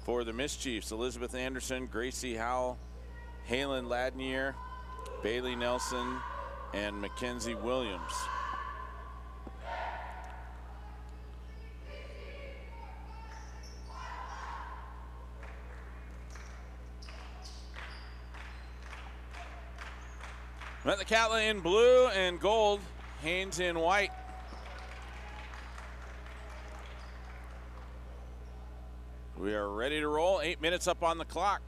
For the Mischiefs, Elizabeth Anderson, Gracie Howell, Halen Ladnier, Bailey Nelson, and Mackenzie Williams. Metlakatla in blue and gold, Haines in white. We are ready to roll. 8 minutes up on the clock.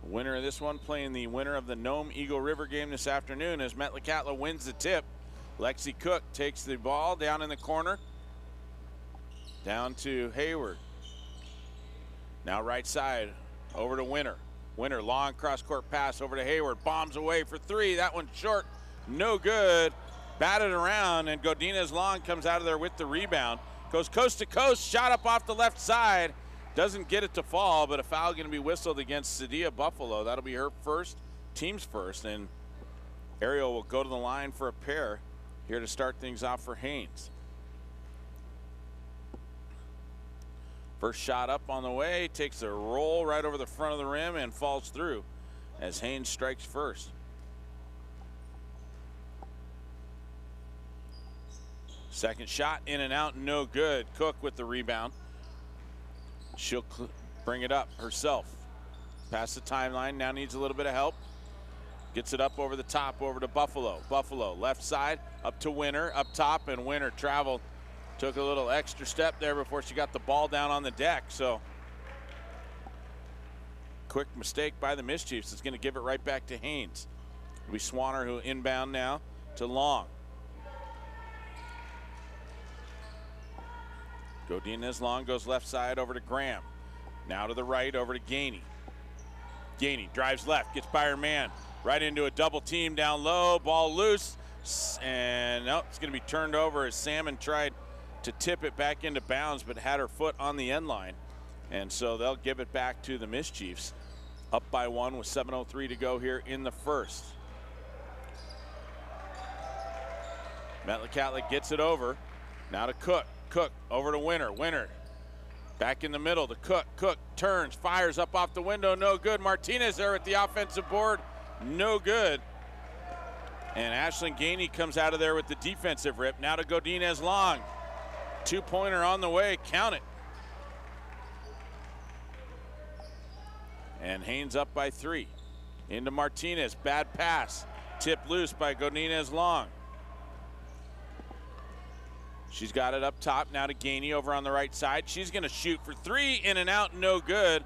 Winner of this one playing the winner of the Nome Eagle River game this afternoon as Metlakatla wins the tip. Lexi Cook takes the ball down in the corner. Down to Hayward. Now right side over to Winner. Winner, long cross-court pass over to Hayward. Bombs away for three. That one's short. No good. Batted around, and Godinez Long comes out of there with the rebound. Goes coast to coast, shot up off the left side. Doesn't get it to fall, but a foul going to be whistled against Sadia Buffalo. That'll be her first, team's first, and Ariel will go to the line for a pair here to start things off for Haines. First shot up on the way, takes a roll right over the front of the rim and falls through as Haines strikes first. Second shot in and out, no good. Cook with the rebound. She'll bring it up herself. Past the timeline, now needs a little bit of help. Gets it up over the top, over to Buffalo. Buffalo, left side, up to Winner, up top, and Winner traveled. Took a little extra step there before she got the ball down on the deck, so. Quick mistake by the Mischiefs. It's gonna give it right back to Haines. It'll be Swanner who inbound now to Long. Godinez Long goes left side over to Graham. Now to the right over to Gainey. Gainey drives left, gets by her man. Right into a double team down low, ball loose. And no, it's gonna be turned over as Salmon tried to tip it back into bounds, but had her foot on the end line. And so they'll give it back to the Mischiefs. Up by one with 7:03 to go here in the first. Metlakatla gets it over. Now to Cook. Cook over to Winner. Winner back in the middle to Cook. Cook turns, fires up off the window, no good. Martinez there at the offensive board, no good. And Ashlyn Gainey comes out of there with the defensive rip. Now to Godinez Long. Two-pointer on the way, count it. And Haines up by three. Into Martinez, bad pass. Tipped loose by Godinez Long. She's got it up top, now to Gainey over on the right side. She's gonna shoot for three, in and out, no good.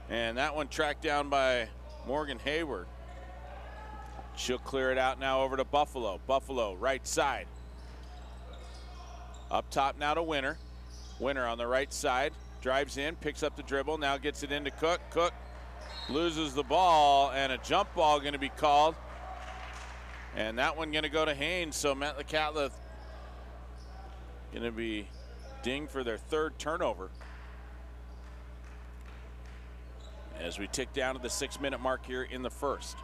And that one tracked down by Morgan Hayward. She'll clear it out now over to Buffalo. Buffalo, right side. Up top now to Winner. Winner on the right side, drives in, picks up the dribble, now gets it into Cook. Cook loses the ball, and a jump ball gonna be called. And that one gonna go to Haines, so Metlakatla gonna be dinged for their third turnover. As we tick down to the 6-minute mark here in the first.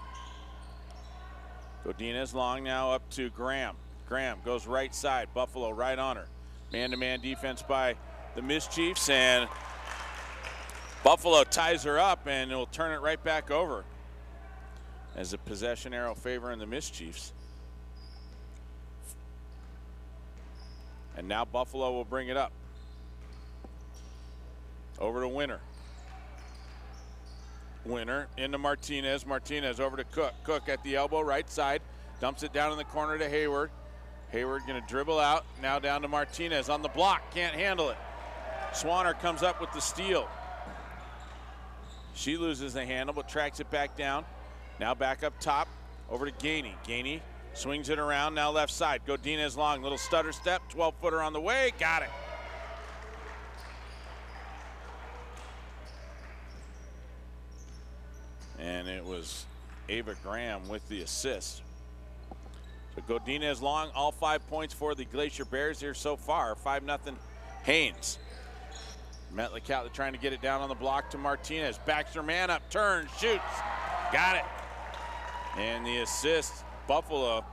Godinez Long now up to Graham. Graham goes right side, Buffalo right on her. Man-to-man defense by the Mischiefs, and Buffalo ties her up, and it'll turn it right back over as a possession arrow favoring the Mischiefs. And now Buffalo will bring it up. Over to Winner. Winner into Martinez. Martinez over to Cook. Cook at the elbow, right side. Dumps it down in the corner to Hayward. Hayward gonna dribble out. Now down to Martinez on the block. Can't handle it. Swanner comes up with the steal. She loses the handle, but tracks it back down. Now back up top, over to Gainey. Gainey swings it around, now left side. Godinez Long, little stutter step, 12-footer on the way, got it. And it was Ava Graham with the assist. So Godinez Long, all 5 points for the Glacier Bears here so far, 5-0 Haines. Metlakatla trying to get it down on the block to Martinez. Backs her man up, turns, shoots, got it. And the assist, Buffalo.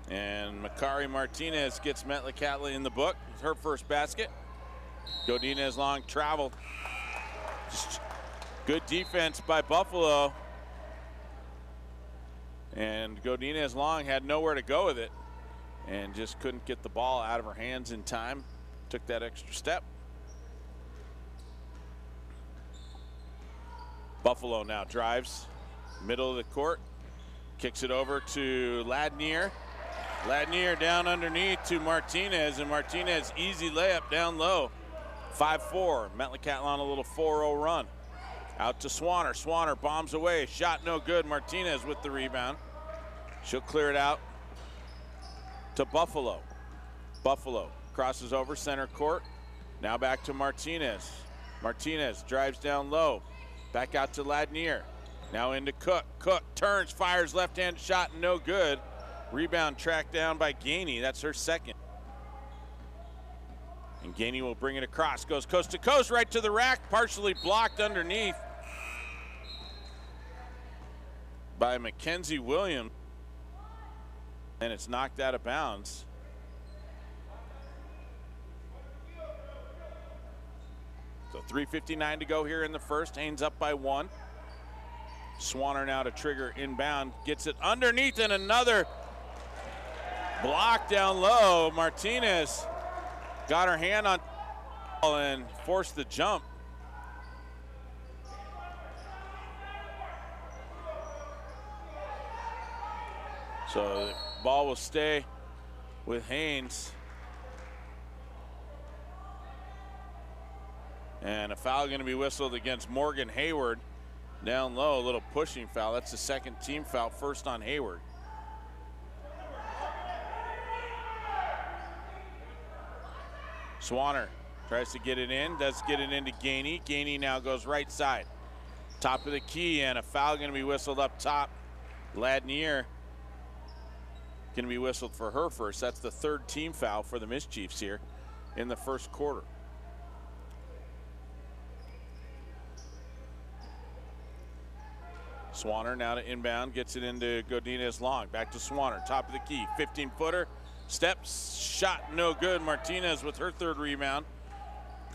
And Makari Martinez gets Metlakatla in the book with her first basket. Godinez long traveled. Just good defense by Buffalo. And Godinez long had nowhere to go with it and just couldn't get the ball out of her hands in time. Took that extra step. Buffalo now drives, middle of the court, kicks it over to Ladnier. Ladnier down underneath to Martinez, and Martinez easy layup down low. 5-4, Metlakatla on a little 4-0 run. Out to Swanner, Swanner bombs away, shot no good. Martinez with the rebound. She'll clear it out to Buffalo. Buffalo crosses over center court. Now back to Martinez. Martinez drives down low. Back out to Ladnier. Now into Cook. Cook turns, fires left-hand shot, no good. Rebound tracked down by Gainey. That's her second. And Gainey will bring it across. Goes coast to coast, right to the rack. Partially blocked underneath by Mackenzie Williams. And it's knocked out of bounds. So 3:59 to go here in the first. Haines up by 1. Swanner now to trigger inbound. Gets it underneath and another block down low. Martinez got her hand on and forced the jump. So the ball will stay with Haines. And a foul going to be whistled against Morgan Hayward. Down low, a little pushing foul. That's the second team foul, first on Hayward. Swanner tries to get it in, does get it into Gainey. Gainey now goes right side. Top of the key, and a foul going to be whistled up top. Ladnier going to be whistled for her first. That's the third team foul for the Mischiefs here in the first quarter. Swanner now to inbound, gets it into Godinez long. Back to Swanner, top of the key, 15-footer. Steps, shot no good. Martinez with her third rebound.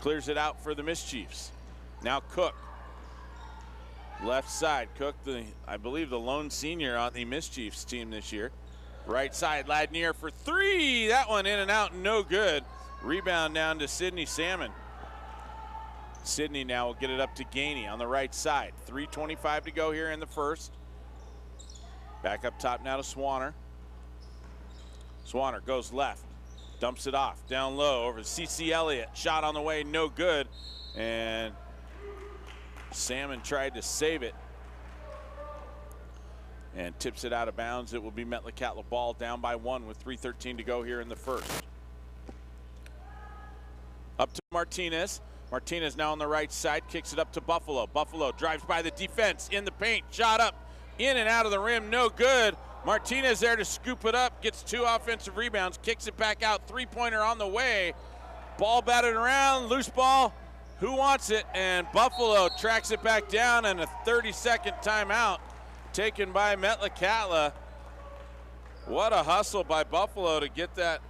Clears it out for the Mischiefs. Now Cook. Left side, Cook, I believe the lone senior on the Mischiefs team this year. Right side, Ladnier for 3. That one in and out, no good. Rebound down to Sydney Salmon. Sydney now will get it up to Gainey on the right side. 3:25 to go here in the first. Back up top now to Swanner. Swanner goes left, dumps it off, down low over to CC Elliott. Shot on the way, no good. And Salmon tried to save it and tips it out of bounds. It will be Metlakatla ball, down by 1 with 3:13 to go here in the first. Up to Martinez. Martinez now on the right side, kicks it up to Buffalo. Buffalo drives by the defense, in the paint, shot up, in and out of the rim, no good. Martinez there to scoop it up, gets 2 offensive rebounds, kicks it back out, 3-pointer on the way. Ball batted around, loose ball, who wants it? And Buffalo tracks it back down, and a 30-second timeout taken by Metlakatla. What a hustle by Buffalo to get that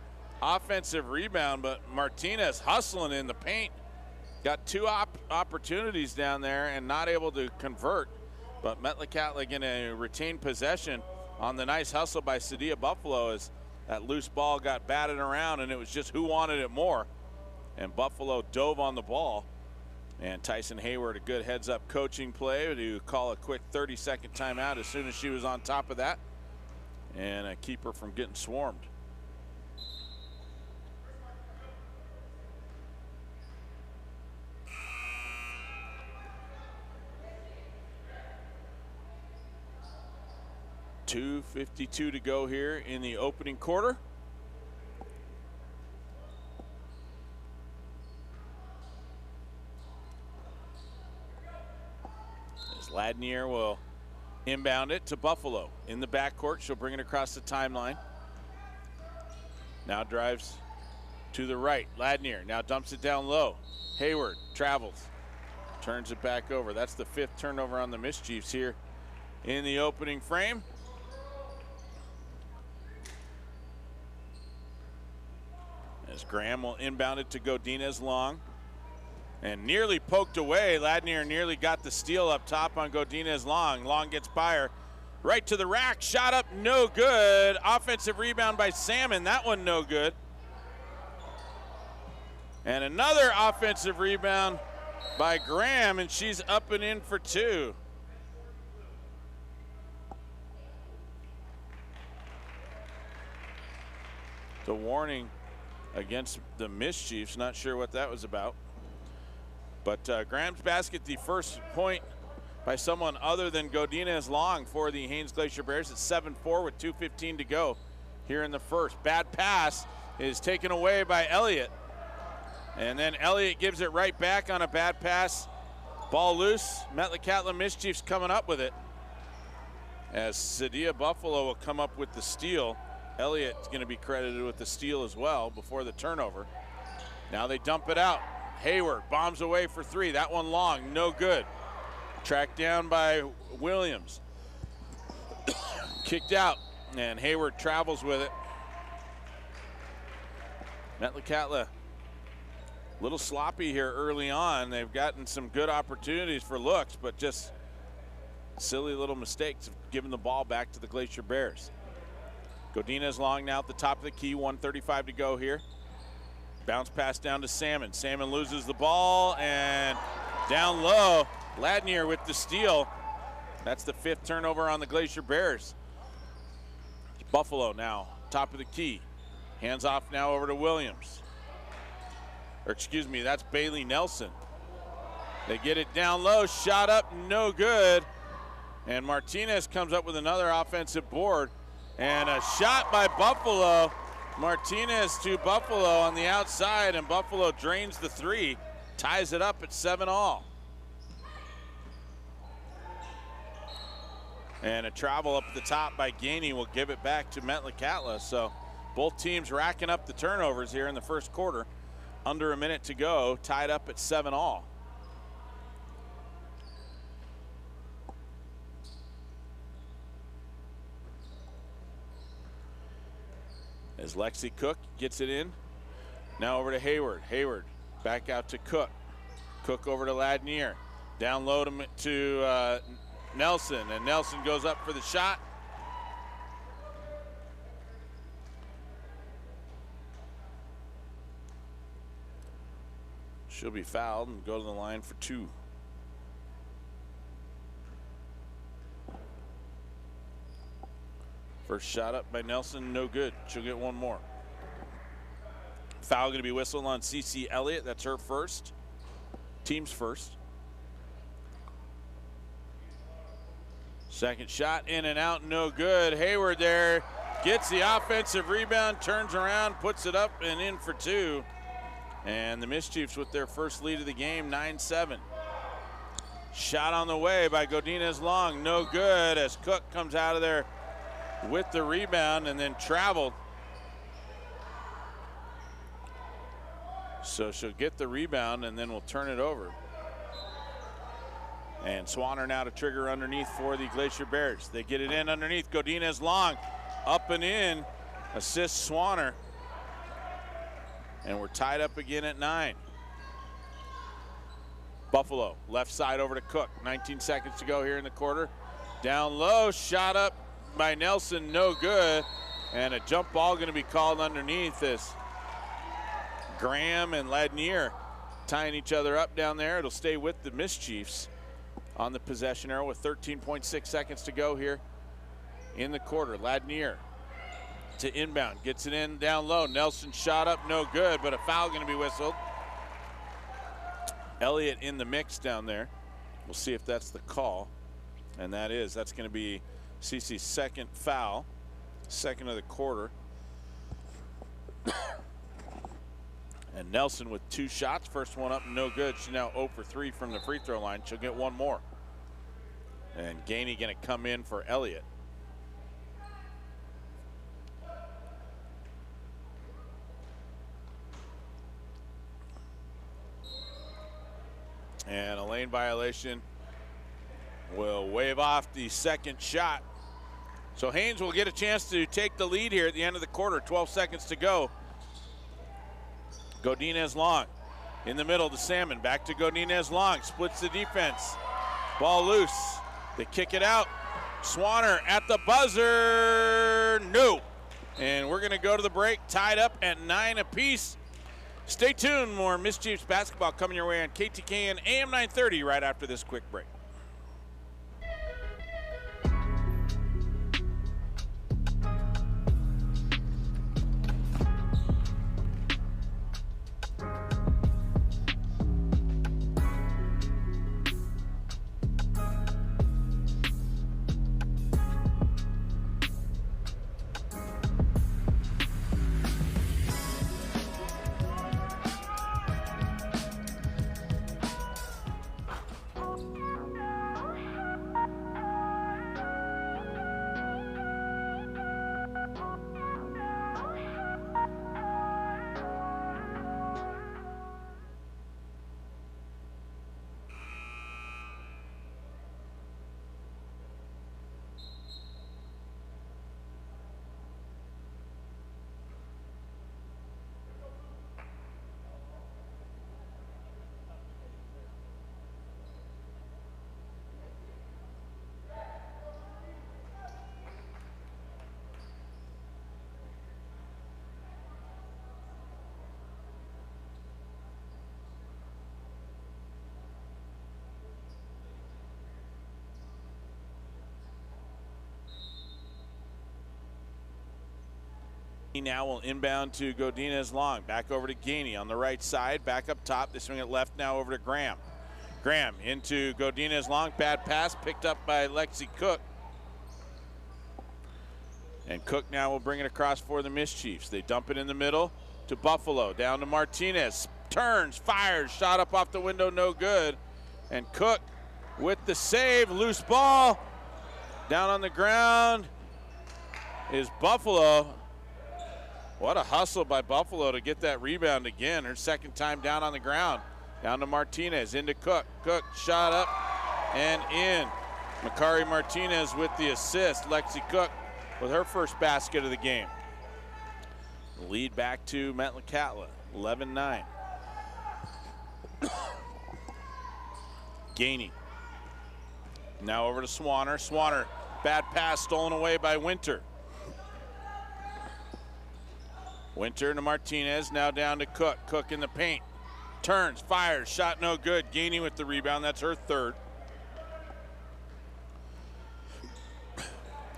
offensive rebound, but Martinez hustling in the paint. Got 2 opportunities down there and not able to convert, but Metlakatla going to retain possession on the nice hustle by Sadia Buffalo as that loose ball got batted around, and it was just who wanted it more. And Buffalo dove on the ball, and Tyson Hayward, a good heads-up coaching play to call a quick 30-second timeout as soon as she was on top of that and keep her from getting swarmed. .252 to go here in the opening quarter. As Ladnier will inbound it to Buffalo in the backcourt. She'll bring it across the timeline. Now drives to the right. Ladnier now dumps it down low. Hayward travels, turns it back over. That's the 5th turnover on the Mischiefs here in the opening frame. As Graham will inbound it to Godinez long. And nearly poked away. Ladnier nearly got the steal up top on Godinez Long. Long gets by her. Right to the rack, shot up, no good. Offensive rebound by Salmon, that one no good. And another offensive rebound by Graham, and she's up and in for 2. The warning against the Mischiefs, not sure what that was about. But Graham's basket, the first point by someone other than Godinez Long for the Haines Glacier Bears. It's 7-4 with 2:15 to go here in the first. Bad pass is taken away by Elliott. And then Elliott gives it right back on a bad pass. Ball loose. Metlakatla Mischiefs coming up with it. As Sadia Buffalo will come up with the steal. Elliott's going to be credited with the steal as well before the turnover. Now they dump it out. Hayward bombs away for 3. That one long, no good. Tracked down by Williams. Kicked out, and Hayward travels with it. Metlakatla a little sloppy here early on. They've gotten some good opportunities for looks, but just silly little mistakes of giving the ball back to the Glacier Bears. Godinez Long now at the top of the key, 1:35 to go here. Bounce pass down to Salmon. Salmon loses the ball, and down low, Ladnier with the steal. That's the 5th turnover on the Glacier Bears. Buffalo now, top of the key. Hands off now over to Williams. Or excuse me, that's Bailey Nelson. They get it down low, shot up, no good. And Martinez comes up with another offensive board. And a shot by Buffalo. Martinez to Buffalo on the outside, and Buffalo drains the 3, ties it up at 7-all. And a travel up the top by Gainey will give it back to Metlakatla. So both teams racking up the turnovers here in the first quarter. Under a minute to go, tied up at 7-all. As Lexi Cook gets it in. Now over to Hayward. Hayward back out to Cook. Cook over to Ladnier. Down low to Nelson, and Nelson goes up for the shot. She'll be fouled and go to the line for 2. First shot up by Nelson, no good. She'll get one more. Foul going to be whistled on CC Elliott. That's her first. Team's first. Second shot in and out, no good. Hayward there gets the offensive rebound, turns around, puts it up and in for 2. And the Mischiefs with their first lead of the game, 9-7. Shot on the way by Godinez Long, no good as Cook comes out of there with the rebound and then traveled. So she'll get the rebound and then we'll turn it over. And Swanner now to trigger underneath for the Glacier Bears. They get it in underneath. Godinez Long up and in, assists Swanner. And we're tied up again at 9. Buffalo, left side over to Cook. 19 seconds to go here in the quarter. Down low, shot up by Nelson, no good. And a jump ball going to be called underneath this. Graham and Ladnier tying each other up down there. It'll stay with the Mischiefs on the possession arrow with 13.6 seconds to go here in the quarter. Ladnier to inbound, gets it in down low. Nelson shot up, no good, but a foul going to be whistled. Elliott in the mix down there. We'll see if that's the call, and that's going to be CC's second foul, second of the quarter. And Nelson with 2 shots, first one up, no good. She's now 0 for 3 from the free throw line. She'll get one more. And Gainey going to come in for Elliott. And a lane violation will wave off the second shot. So Haines will get a chance to take the lead here at the end of the quarter. 12 seconds to go. Godinez Long In the middle to Salmon, back to Godinez long, splits the defense. Ball loose, they kick it out. Swanner at the buzzer, no. And we're gonna go to the break, tied up at 9 apiece. Stay tuned, more Miss Chiefs basketball coming your way on KTKN AM 930 right after this quick break. He now will inbound to Godinez long. Back over to Gainey on the right side. Back up top. They swing it left now over to Graham. Graham into Godinez long. Bad pass picked up by Lexi Cook. And Cook now will bring it across for the Mischiefs. They dump it in the middle to Buffalo. Down to Martinez. Turns, fires, shot up off the window, no good. And Cook with the save. Loose ball. Down on the ground is Buffalo. What a hustle by Buffalo to get that rebound again. Her second time down on the ground. Down to Martinez, into Cook. Cook shot up and in. Makari Martinez with the assist. Lexi Cook with her first basket of the game. Lead back to Metlakatla, 11-9. Gainey. Now over to Swanner. Swanner, bad pass stolen away by Winter. Winter to Martinez, now down to Cook. Cook in the paint. Turns, fires, shot no good. Gainey with the rebound, that's her third.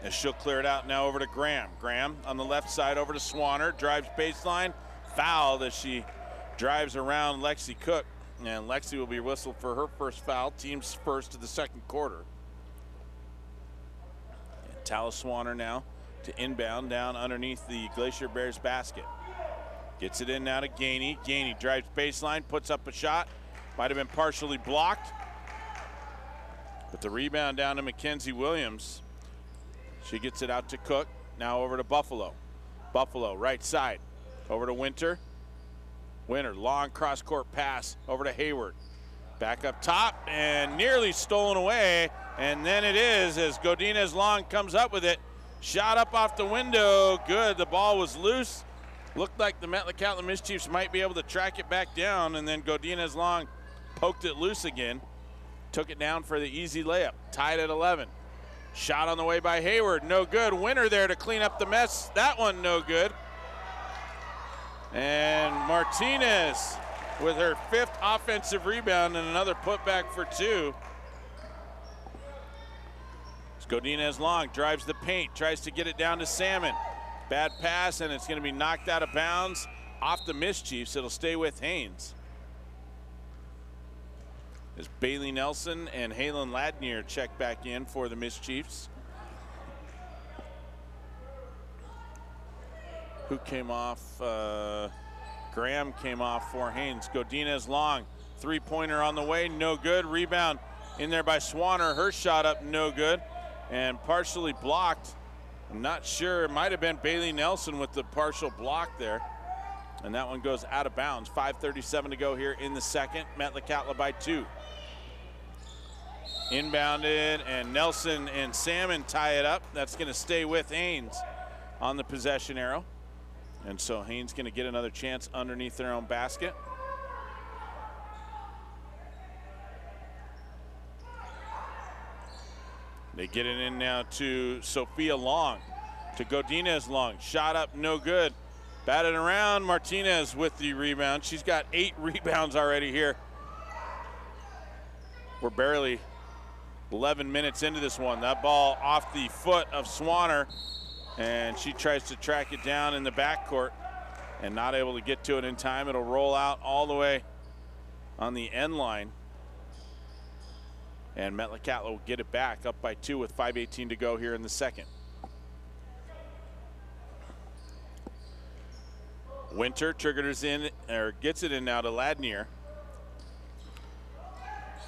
As she'll clear it out now over to Graham. Graham on the left side over to Swanner. Drives baseline, fouled as she drives around Lexi Cook. And Lexi will be whistled for her first foul, team's first of the second quarter. And Talis Swanner now to inbound down underneath the Glacier Bears basket. Gets it in now to Gainey. Gainey drives baseline, puts up a shot. Might have been partially blocked. But the rebound down to Mackenzie Williams. She gets it out to Cook. Now over to Buffalo. Buffalo, right side. Over to Winter. Winter, long cross-court pass over to Hayward. Back up top and nearly stolen away. And then it is as Godinez long comes up with it. Shot up off the window, good. The ball was loose. Looked like the Metlakatla Mischiefs might be able to track it back down, and then Godinez long poked it loose again. Took it down for the easy layup, tied at 11. Shot on the way by Hayward, no good. Winter there to clean up the mess. That one no good. And Martinez with her fifth offensive rebound and another putback for two. Godinez long drives the paint, tries to get it down to Salmon. Bad pass, and it's going to be knocked out of bounds off the Mischiefs. It'll stay with Haines. As Bailey Nelson and Halen Ladnier check back in for the Mischiefs. Who came off? Graham came off for Haines. Godinez long, three-pointer on the way, no good. Rebound in there by Swanner. Her shot up, no good. And partially blocked. I'm not sure, it might have been Bailey Nelson with the partial block there. And that one goes out of bounds. 5:37 to go here in the second. Metlakatla by 2. Inbounded, and Nelson and Salmon tie it up. That's gonna stay with Haines on the possession arrow. And so Haines gonna get another chance underneath their own basket. They get it in now to Sophia Long, to Godinez Long. Shot up, no good. Batted around, Martinez with the rebound. She's got 8 rebounds already here. We're barely 11 minutes into this one. That ball off the foot of Swanner, and she tries to track it down in the backcourt and not able to get to it in time. It'll roll out all the way on the end line. And Metlakatla will get it back up by 2 with 5:18 to go here in the second. Winter triggers in, or gets it in now to Ladnier.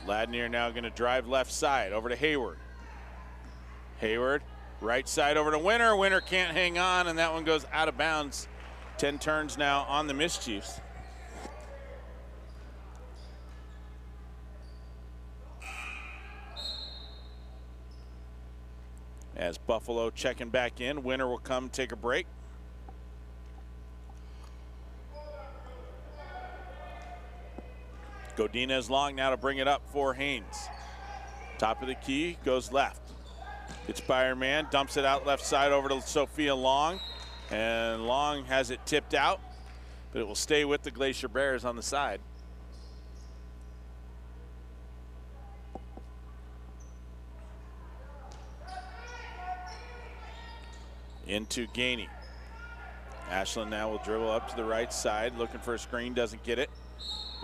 Ladnier now going to drive left side over to Hayward. Hayward, right side over to Winter. Winter can't hang on, and that one goes out of bounds. 10 turns now on the Mischiefs. As Buffalo checking back in, Winter will come take a break. Godinez Long now to bring it up for Haines. Top of the key, goes left. Gets by her man, dumps it out left side over to Sophia Long. And Long has it tipped out, but it will stay with the Glacier Bears on the side. Into Gainey. Ashland now will dribble up to the right side, looking for a screen, doesn't get it.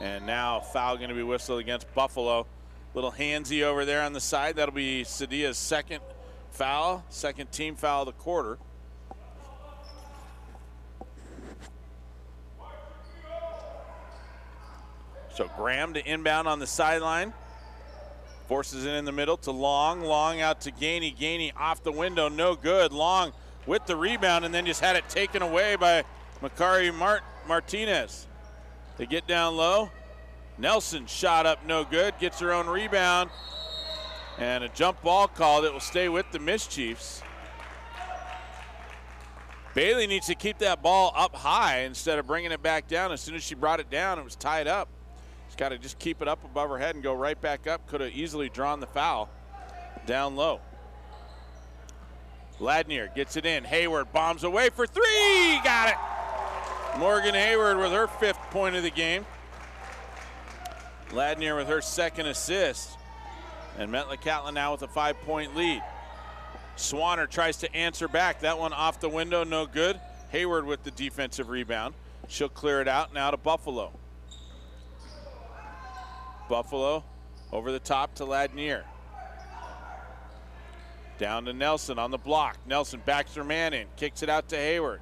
And now foul going to be whistled against Buffalo. Little handsy over there on the side. That'll be Sadia's second foul, second team foul of the quarter. So Graham to inbound on the sideline. Forces it in the middle to Long. Long out to Gainey. Gainey off the window, no good. Long with the rebound and then just had it taken away by Makari Martinez. They get down low. Nelson shot up, no good. Gets her own rebound. And a jump ball call that will stay with the Mischiefs. Bailey needs to keep that ball up high instead of bringing it back down. As soon as she brought it down, it was tied up. She's got to just keep it up above her head and go right back up. Could have easily drawn the foul down low. Ladnier gets it in. Hayward bombs away for 3. Got it. Morgan Hayward with her 5th point of the game. Ladnier with her 2nd assist. And Metlakatla now with a 5-point lead. Swanner tries to answer back. That one off the window, no good. Hayward with the defensive rebound. She'll clear it out now to Buffalo. Buffalo over the top to Ladnier. Down to Nelson on the block. Nelson backs her man in, kicks it out to Hayward.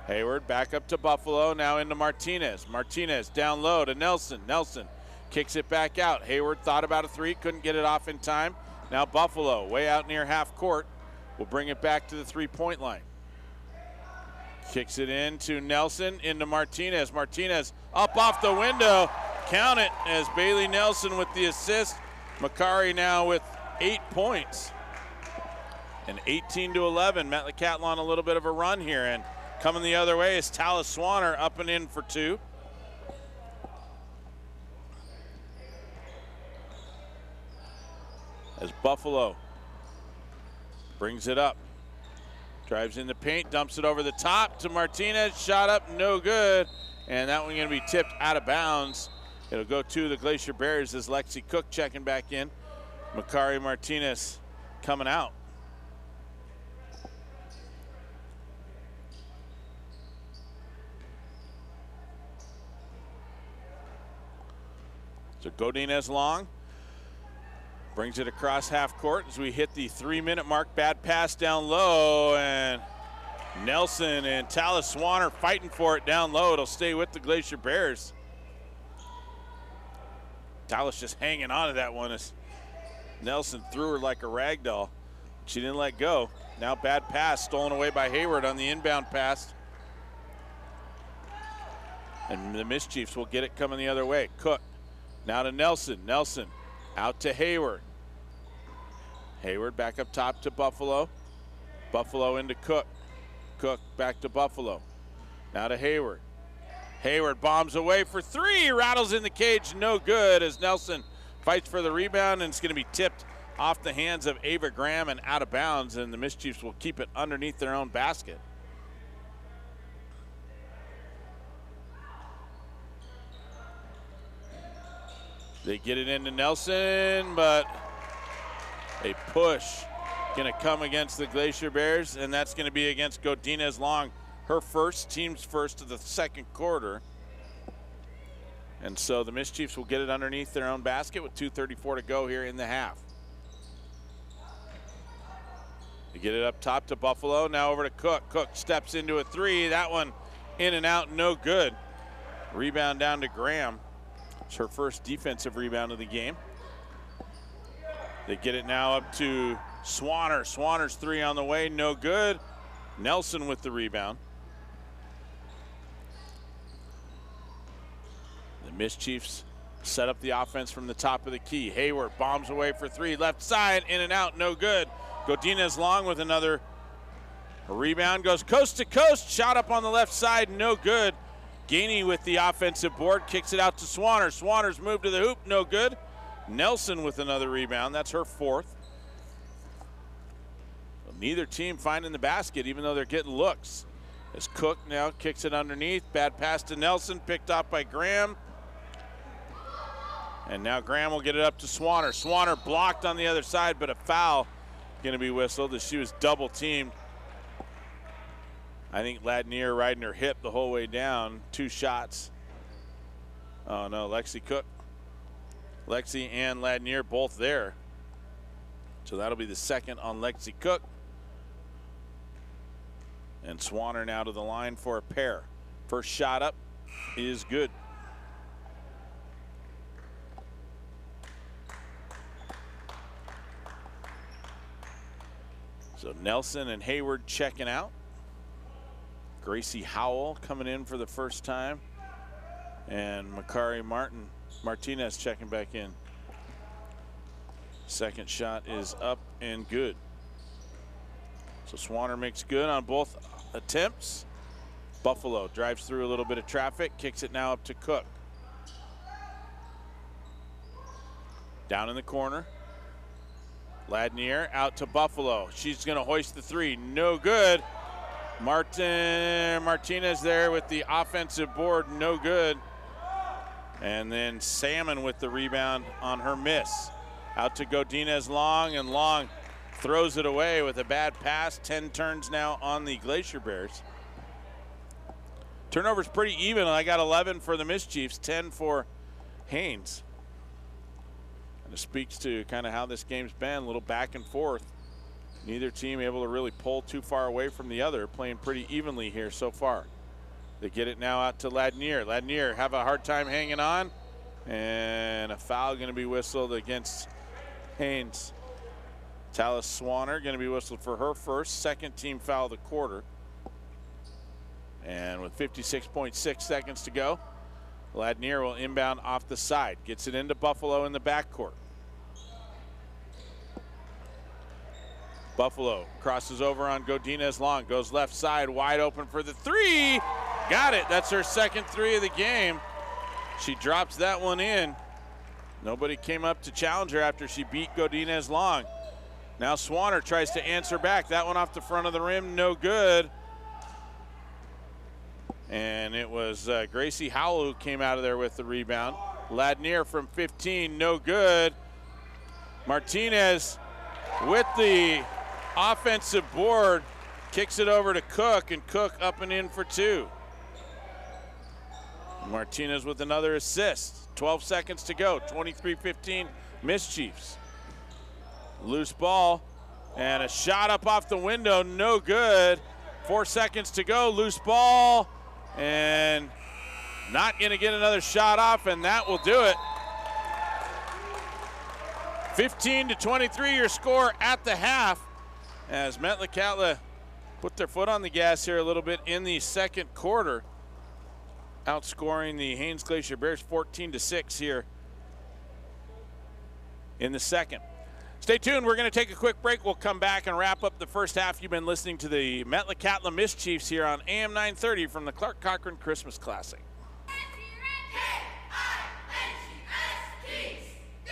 Hayward back up to Buffalo, now into Martinez. Martinez down low to Nelson. Nelson kicks it back out. Hayward thought about a 3, couldn't get it off in time. Now Buffalo, way out near half court, will bring it back to the 3-point line. Kicks it in to Nelson, into Martinez. Martinez up off the window. Count it as Bailey Nelson with the assist. Makari now with 8 points. And 18-11, Metlakatla on a little bit of a run here. And coming the other way is Talis Swanner up and in for 2. As Buffalo brings it up. Drives in the paint, dumps it over the top to Martinez. Shot up, no good. And that one going to be tipped out of bounds. It'll go to the Glacier Bears as Lexi Cook checking back in. Makari Martinez coming out. So Godinez Long brings it across half court as we hit the 3-minute mark. Bad pass down low, and Nelson and Talis Swanner fighting for it down low. It'll stay with the Glacier Bears. Talis just hanging on to that one as Nelson threw her like a rag doll. She didn't let go. Now bad pass stolen away by Hayward on the inbound pass. And the Mischiefs will get it coming the other way. Cook now to Nelson. Nelson out to Hayward. Hayward back up top to Buffalo. Buffalo into Cook. Cook back to Buffalo. Now to Hayward. Hayward bombs away for 3. Rattles in the cage, no good as Nelson fights for the rebound, and it's going to be tipped off the hands of Ava Graham and out of bounds, and the Mischiefs will keep it underneath their own basket. They get it into Nelson, but a push going to come against the Glacier Bears, and that's going to be against Godinez Long, her first, team's first of the second quarter. And so the Mischiefs will get it underneath their own basket with 2:34 to go here in the half. They get it up top to Buffalo, now over to Cook. Cook steps into a three, that one in and out, no good. Rebound down to Graham. It's her first defensive rebound of the game. They get it now up to Swanner. Swanner's three on the way, no good. Nelson with the rebound. The Mischiefs set up the offense from the top of the key. Hayward bombs away for three, left side, in and out, no good. Godinez Long with another rebound, goes coast to coast, shot up on the left side, no good. Gainey with the offensive board, kicks it out to Swanner. Swanner's move to the hoop, no good. Nelson with another rebound, that's her fourth. So neither team finding the basket, even though they're getting looks. As Cook now kicks it underneath, bad pass to Nelson, picked off by Graham. And now Graham will get it up to Swanner. Swanner blocked on the other side, but a foul going to be whistled as she was double teamed. I think Ladnier riding her hip the whole way down, two shots. Oh no, Lexi Cook. Lexi and Ladnier both there. So that'll be the second on Lexi Cook. And Swanner now to the line for a pair. First shot up is good. So Nelson and Hayward checking out. Gracie Howell coming in for the first time. And Makari Martinez checking back in. Second shot is up and good. So Swanner makes good on both attempts. Buffalo drives through a little bit of traffic, kicks it now up to Cook. Down in the corner. Ladnier out to Buffalo. She's going to hoist the three. No good. Martinez there with the offensive board. No good. And then Salmon with the rebound on her miss. Out to Godinez Long, and Long throws it away with a bad pass. 10 turns now on the Glacier Bears. Turnovers pretty even. I got 11 for the Mischiefs, 10 for Haines. And it speaks to kind of how this game's been, a little back and forth. Neither team able to really pull too far away from the other, playing pretty evenly here so far. They get it now out to Ladnier. Ladnier have a hard time hanging on, and a foul going to be whistled against Haines. Talis Swanner going to be whistled for her first, second team foul of the quarter. And with 56.6 seconds to go, Ladnier will inbound off the side. Gets it into Buffalo in the backcourt. Buffalo crosses over on Godinez Long, goes left side, wide open for the three. Got it, that's her second three of the game. She drops that one in. Nobody came up to challenge her after she beat Godinez Long. Now Swanner tries to answer back. That one off the front of the rim, no good. And it was Gracie Howell who came out of there with the rebound. Ladnier from 15, no good. Martinez with the offensive board, kicks it over to Cook, and Cook up and in for two. Martinez with another assist. 12 seconds to go, 23-15 Mischiefs. Loose ball, and a shot up off the window, no good. 4 seconds to go, loose ball, and not gonna get another shot off, and that will do it. 15-23 your score at the half, as Metlakatla put their foot on the gas here a little bit in the second quarter, outscoring the Haines Glacier Bears 14-6 here in the second. Stay tuned, we're going to take a quick break. We'll come back and wrap up the first half. You've been listening to the Metlakatla Mischiefs here on AM 930 from the Clarke Cochrane Christmas Classic. K-I-N-G-S-T-S,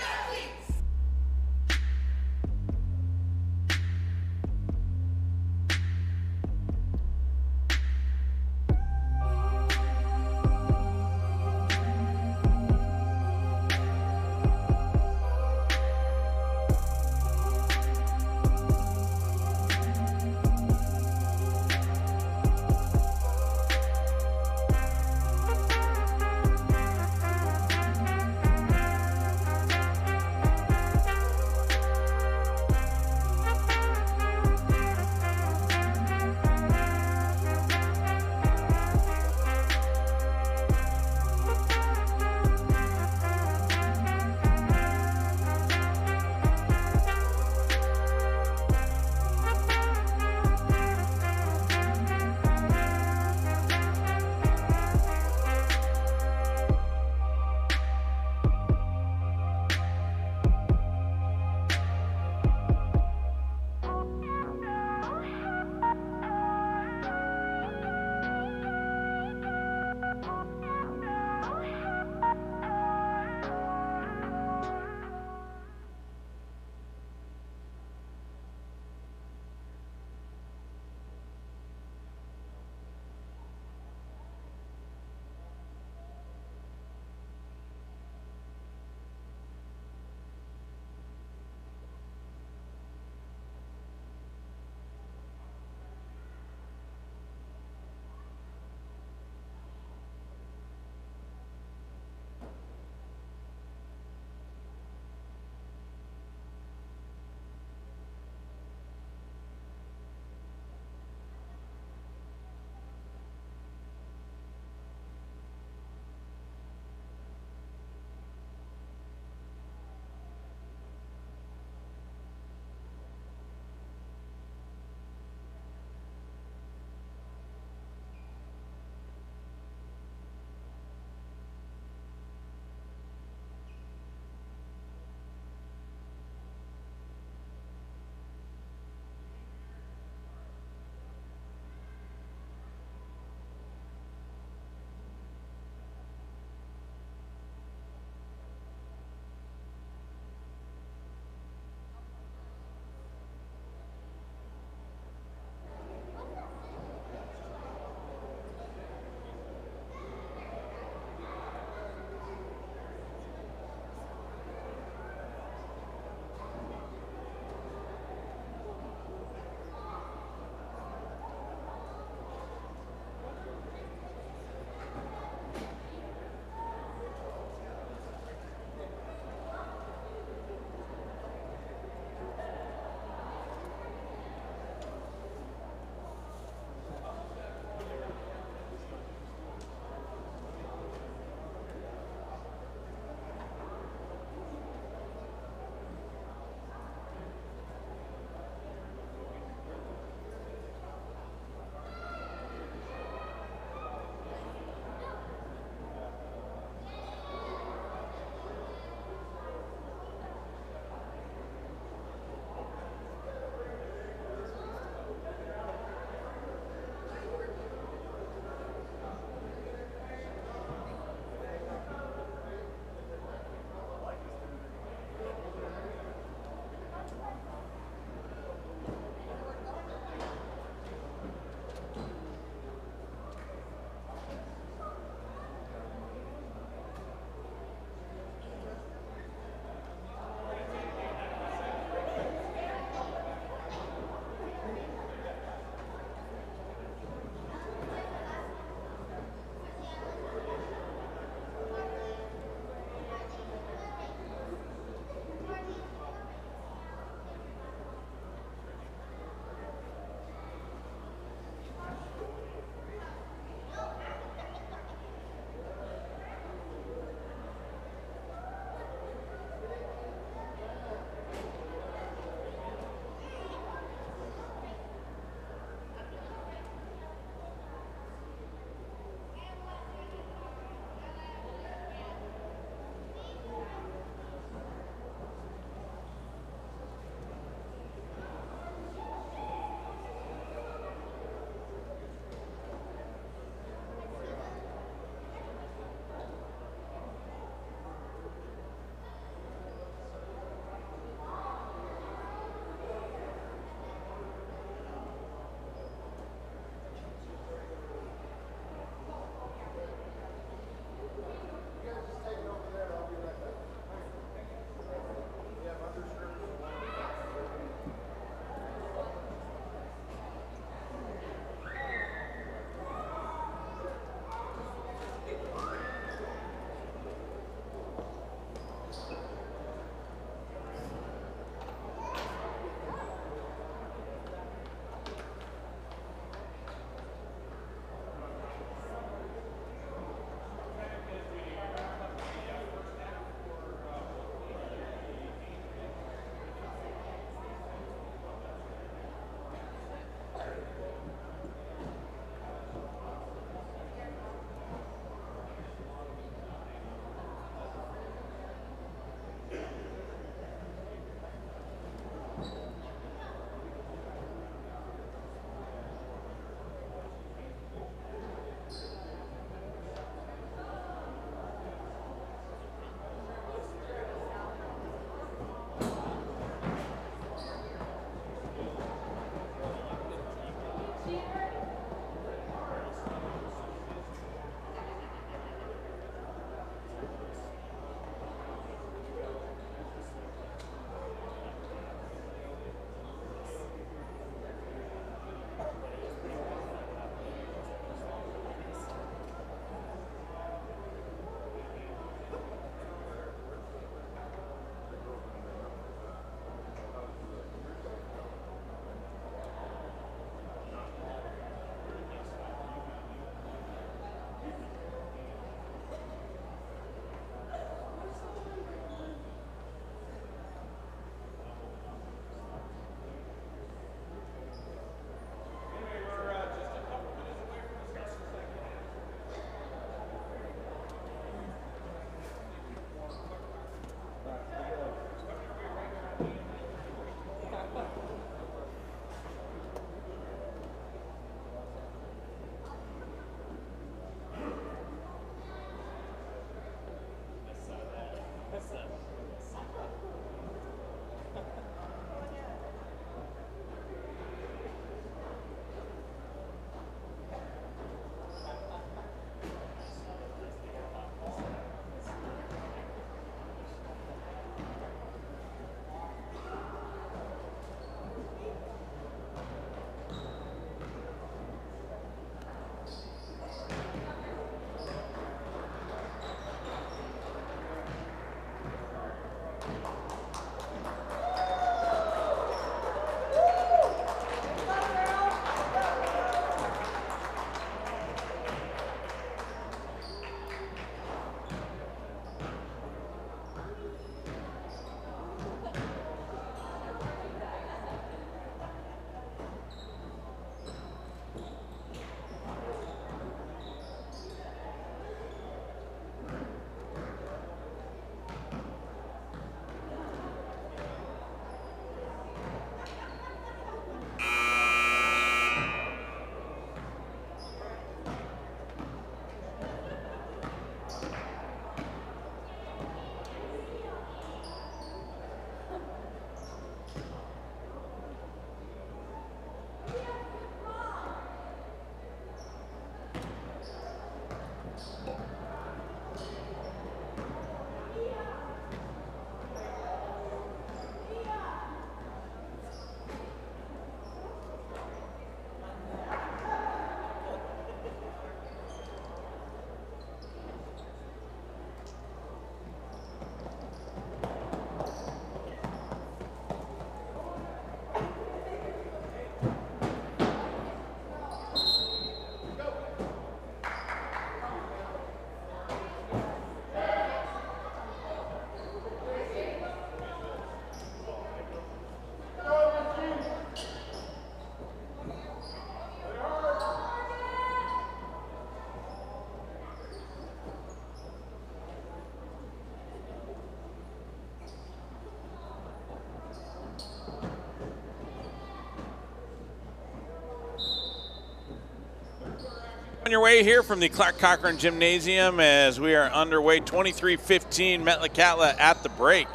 On your way here from the Clarke Cochrane Gymnasium as we are underway, 23-15 Metlakatla at the break.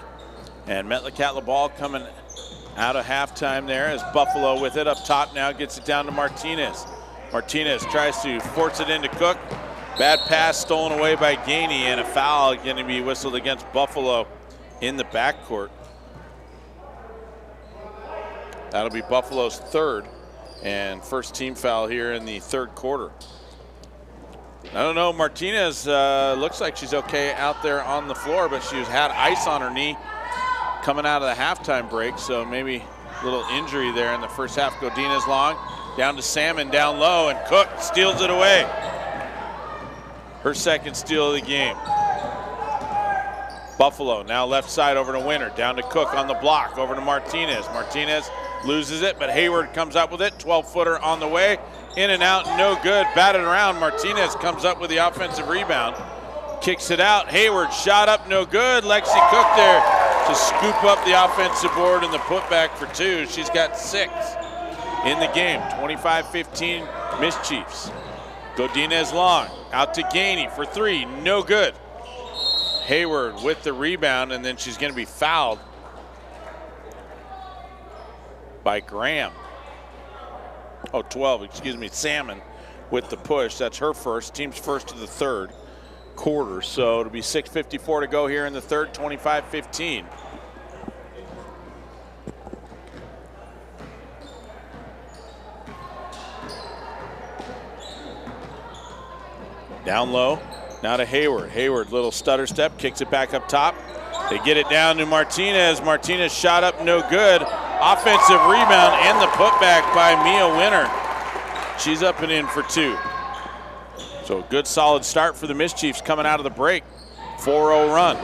And Metlakatla ball coming out of halftime there as Buffalo with it up top now gets it down to Martinez. Martinez tries to force it into Cook. Bad pass stolen away by Gainey, and a foul going to be whistled against Buffalo in the backcourt. That'll be Buffalo's third and first team foul here in the third quarter. I don't know, Martinez looks like she's okay out there on the floor, but she's had ice on her knee coming out of the halftime break, so maybe a little injury there in the first half. Godinez long, down to Salmon, down low, and Cook steals it away. Her second steal of the game. Buffalo now left side over to Winter, down to Cook on the block, over to Martinez. Martinez loses it, but Hayward comes up with it, 12-footer on the way. In and out, no good, batted around. Martinez comes up with the offensive rebound, kicks it out. Hayward shot up, no good. Lexi Cook there to scoop up the offensive board and the putback for two. She's got 6 in the game, 25-15 Mischiefs. Godinez long, out to Gainey for 3, no good. Hayward with the rebound, and then she's gonna be fouled by Graham. Oh, 12, excuse me, Salmon with the push. That's her first, team's first of the third quarter. So it'll be 6:54 to go here in the third, 25-15. Down low, now to Hayward. Hayward, little stutter step, kicks it back up top. They get it down to Martinez. Martinez shot up, no good. Offensive rebound and the putback by Mia Winter. She's up and in for 2. So a good solid start for the Mischiefs coming out of the break. 4-0 run.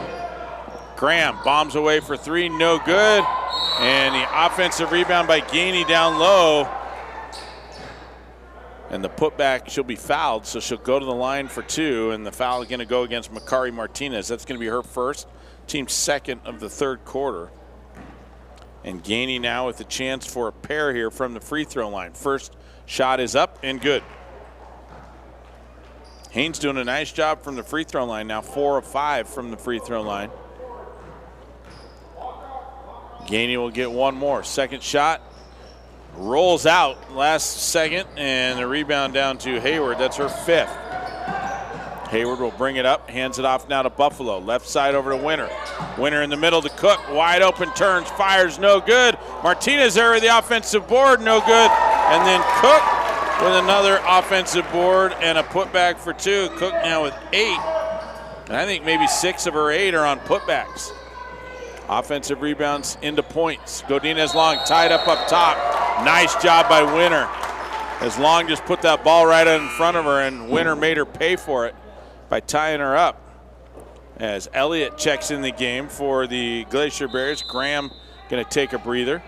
Graham bombs away for 3, no good. And the offensive rebound by Gainey down low. And the putback, she'll be fouled, so she'll go to the line for 2, and the foul is gonna go against Makari Martinez. That's gonna be her first, team's second of the third quarter. And Gainey now with a chance for a pair here from the free throw line. First shot is up and good. Haines doing a nice job from the free throw line now, 4 of 5 from the free throw line. Gainey will get one more. Second shot. Rolls out last second, and the rebound down to Hayward. That's her 5th. Hayward will bring it up, hands it off now to Buffalo. Left side over to Winter. Winter in the middle to Cook. Wide open, turns, fires, no good. Martinez there with the offensive board, no good. And then Cook with another offensive board and a putback for 2. Cook now with 8. And I think maybe 6 of her 8 are on putbacks. Offensive rebounds into points. Godinez Long tied up top. Nice job by Winter. As Long just put that ball right in front of her, and Winter made her pay for it by tying her up. As Elliott checks in the game for the Glacier Bears. Graham gonna take a breather.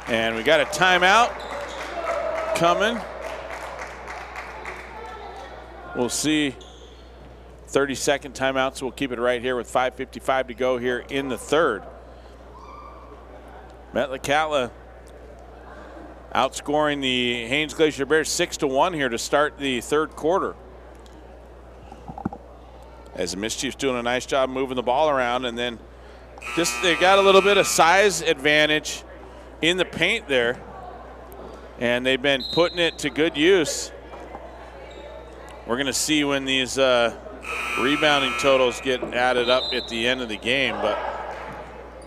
And we got a timeout coming. We'll see. 30-second timeout, so we'll keep it right here with 5:55 to go here in the third. Metlakatla outscoring the Haines Glacier Bears 6-1 here to start the third quarter. As the Mischiefs doing a nice job moving the ball around, and then just they got a little bit of size advantage in the paint there, and they've been putting it to good use. We're gonna see when these rebounding totals get added up at the end of the game, but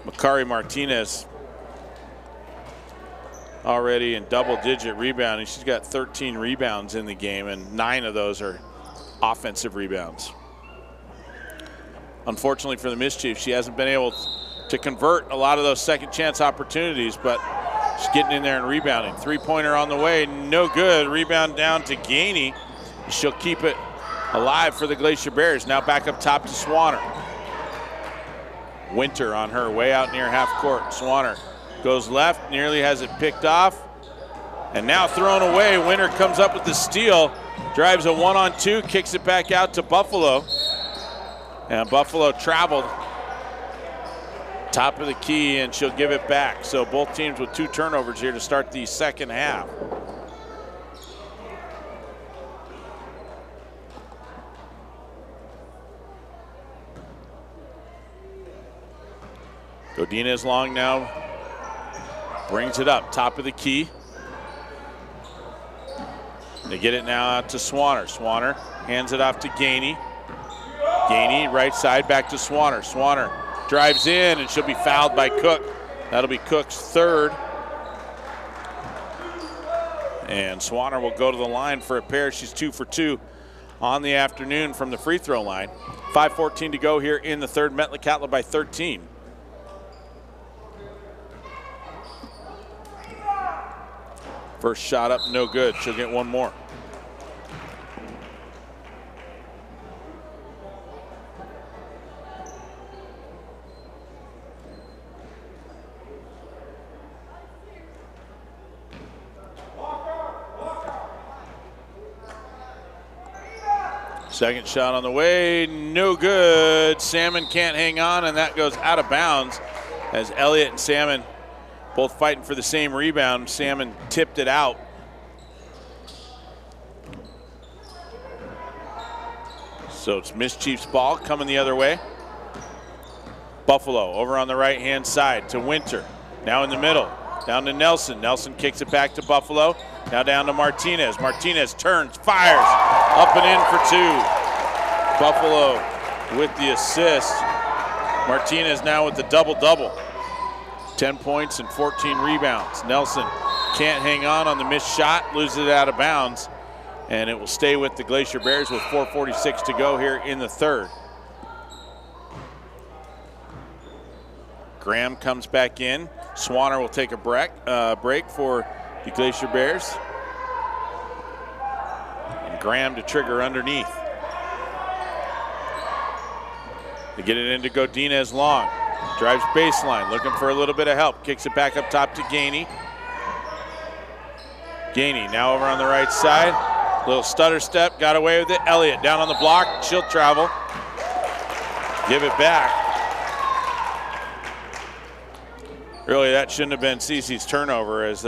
Makari Martinez already in double-digit rebounding. She's got 13 rebounds in the game, and 9 of those are offensive rebounds. Unfortunately for the Mischiefs, she hasn't been able to convert a lot of those second chance opportunities, but she's getting in there and rebounding. Three-pointer on the way, no good. Rebound down to Gainey. She'll keep it alive for the Glacier Bears. Now back up top to Swanner. Winter on her, way out near half court. Swanner goes left, nearly has it picked off, and now thrown away. Winter comes up with the steal, drives a 1-on-2, kicks it back out to Buffalo. And Buffalo traveled top of the key, and she'll give it back. So both teams with 2 turnovers here to start the second half. Godinez Long now brings it up, top of the key. They get it now out to Swanner. Swanner hands it off to Gainey. Gainey, right side, back to Swanner. Swanner drives in, and she'll be fouled by Cook. That'll be Cook's 3rd. And Swanner will go to the line for a pair. She's 2 for 2 on the afternoon from the free throw line. 5:14 to go here in the third. Metlakatla by 13. First shot up, no good. She'll get one more. Second shot on the way, no good. Salmon can't hang on, and that goes out of bounds as Elliott and Salmon both fighting for the same rebound. Salmon tipped it out. So it's Mischiefs ball coming the other way. Buffalo over on the right-hand side to Winter. Now in the middle, down to Nelson. Nelson kicks it back to Buffalo. Now down to Martinez. Martinez turns, fires, up and in for 2. Buffalo with the assist. Martinez now with the double-double. 10 points and 14 rebounds. Nelson can't hang on the missed shot, loses it out of bounds, and it will stay with the Glacier Bears with 4:46 to go here in the third. Graham comes back in. Swanner will take a break for the Glacier Bears. And Graham to trigger underneath. They get it into Godinez Long. Drives baseline, looking for a little bit of help. Kicks it back up top to Gainey. Gainey now over on the right side. Little stutter step, got away with it. Elliott down on the block, she'll travel. Give it back. Really, that shouldn't have been Cece's turnover, as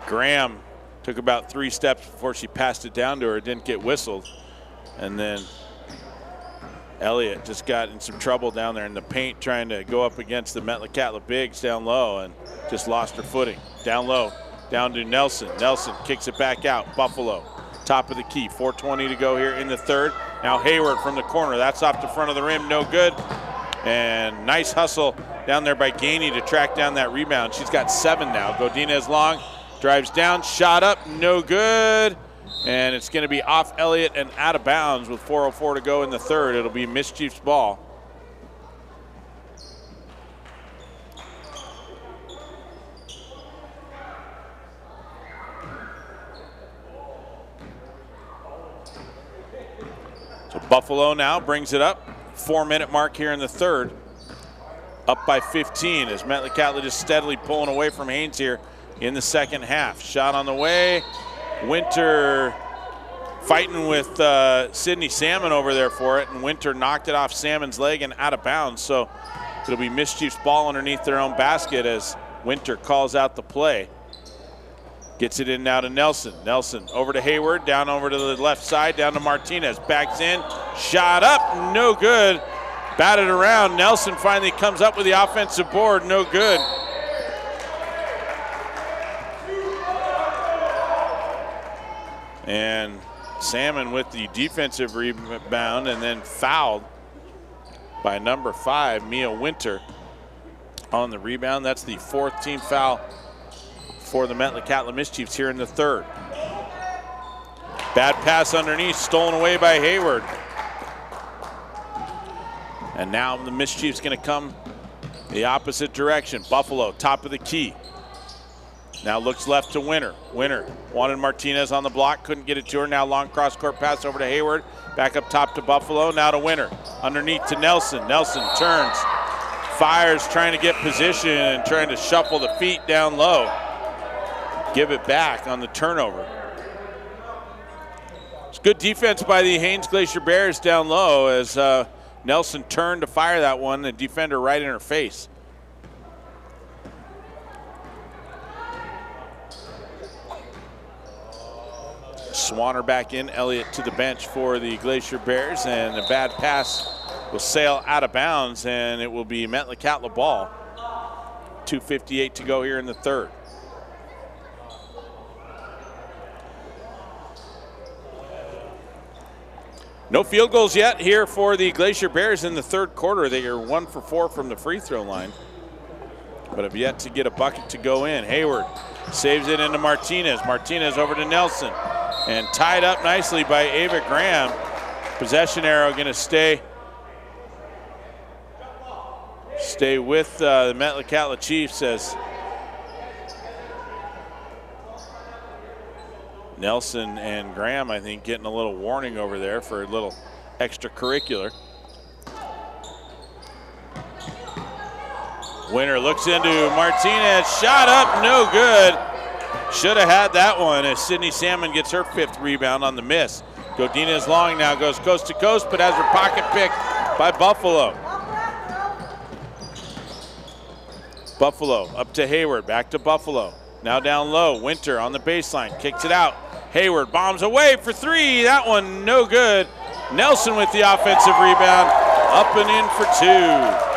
Graham took about 3 steps before she passed it down to her. It didn't get whistled. And then Elliott just got in some trouble down there in the paint trying to go up against the Metlakatla bigs down low and just lost her footing. Down low, down to Nelson. Nelson kicks it back out. Buffalo, top of the key. 4:20 to go here in the third. Now Hayward from the corner. That's off the front of the rim, no good. And nice hustle down there by Gainey to track down that rebound. She's got 7 now. Godinez long, drives down, shot up, no good. And it's going to be off Elliott and out of bounds with 4:04 to go in the third. It'll be Mischief's ball. So Buffalo now brings it up. 4-minute mark here in the third. Up by 15 as Metlakatla just steadily pulling away from Haines here in the second half. Shot on the way. Winter fighting with Sydney Salmon over there for it, and Winter knocked it off Salmon's leg and out of bounds. So it'll be Mischief's ball underneath their own basket as Winter calls out the play. Gets it in now to Nelson. Nelson over to Hayward, down over to the left side, down to Martinez. Backs in, shot up, no good. Batted around. Nelson finally comes up with the offensive board, no good. And Salmon with the defensive rebound and then fouled by number 5, Mia Winter, on the rebound. That's the 4th team foul for the Metlakatla Mischiefs here in the third. Bad pass underneath, stolen away by Hayward. And now the Mischiefs going to come the opposite direction. Buffalo, top of the key. Now looks left to Winter. Winter wanted Martinez on the block, couldn't get it to her. Now long cross-court pass over to Hayward. Back up top to Buffalo, now to Winter. Underneath to Nelson. Nelson turns, fires, trying to get position and trying to shuffle the feet down low. Give it back on the turnover. It's good defense by the Haines Glacier Bears down low as Nelson turned to fire that one, the defender right in her face. Swanner back in, Elliott to the bench for the Glacier Bears, and a bad pass will sail out of bounds, and it will be Metlakatla ball. 2:58 to go here in the third. No field goals yet here for the Glacier Bears in the third quarter. They are 1 for 4 from the free throw line, but have yet to get a bucket to go in. Hayward saves it into Martinez. Martinez over to Nelson, and tied up nicely by Ava Graham. Possession arrow going to stay with the Metlakatla Chiefs as Nelson and Graham, I think, getting a little warning over there for a little extracurricular. Winter looks into Martinez, shot up, no good. Should have had that one as Sydney Salmon gets her 5th rebound on the miss. Godinez long now goes coast to coast, but has her pocket picked by Buffalo. Buffalo up to Hayward, back to Buffalo. Now down low, Winter on the baseline, kicks it out. Hayward bombs away for 3, that one no good. Nelson with the offensive rebound, up and in for 2.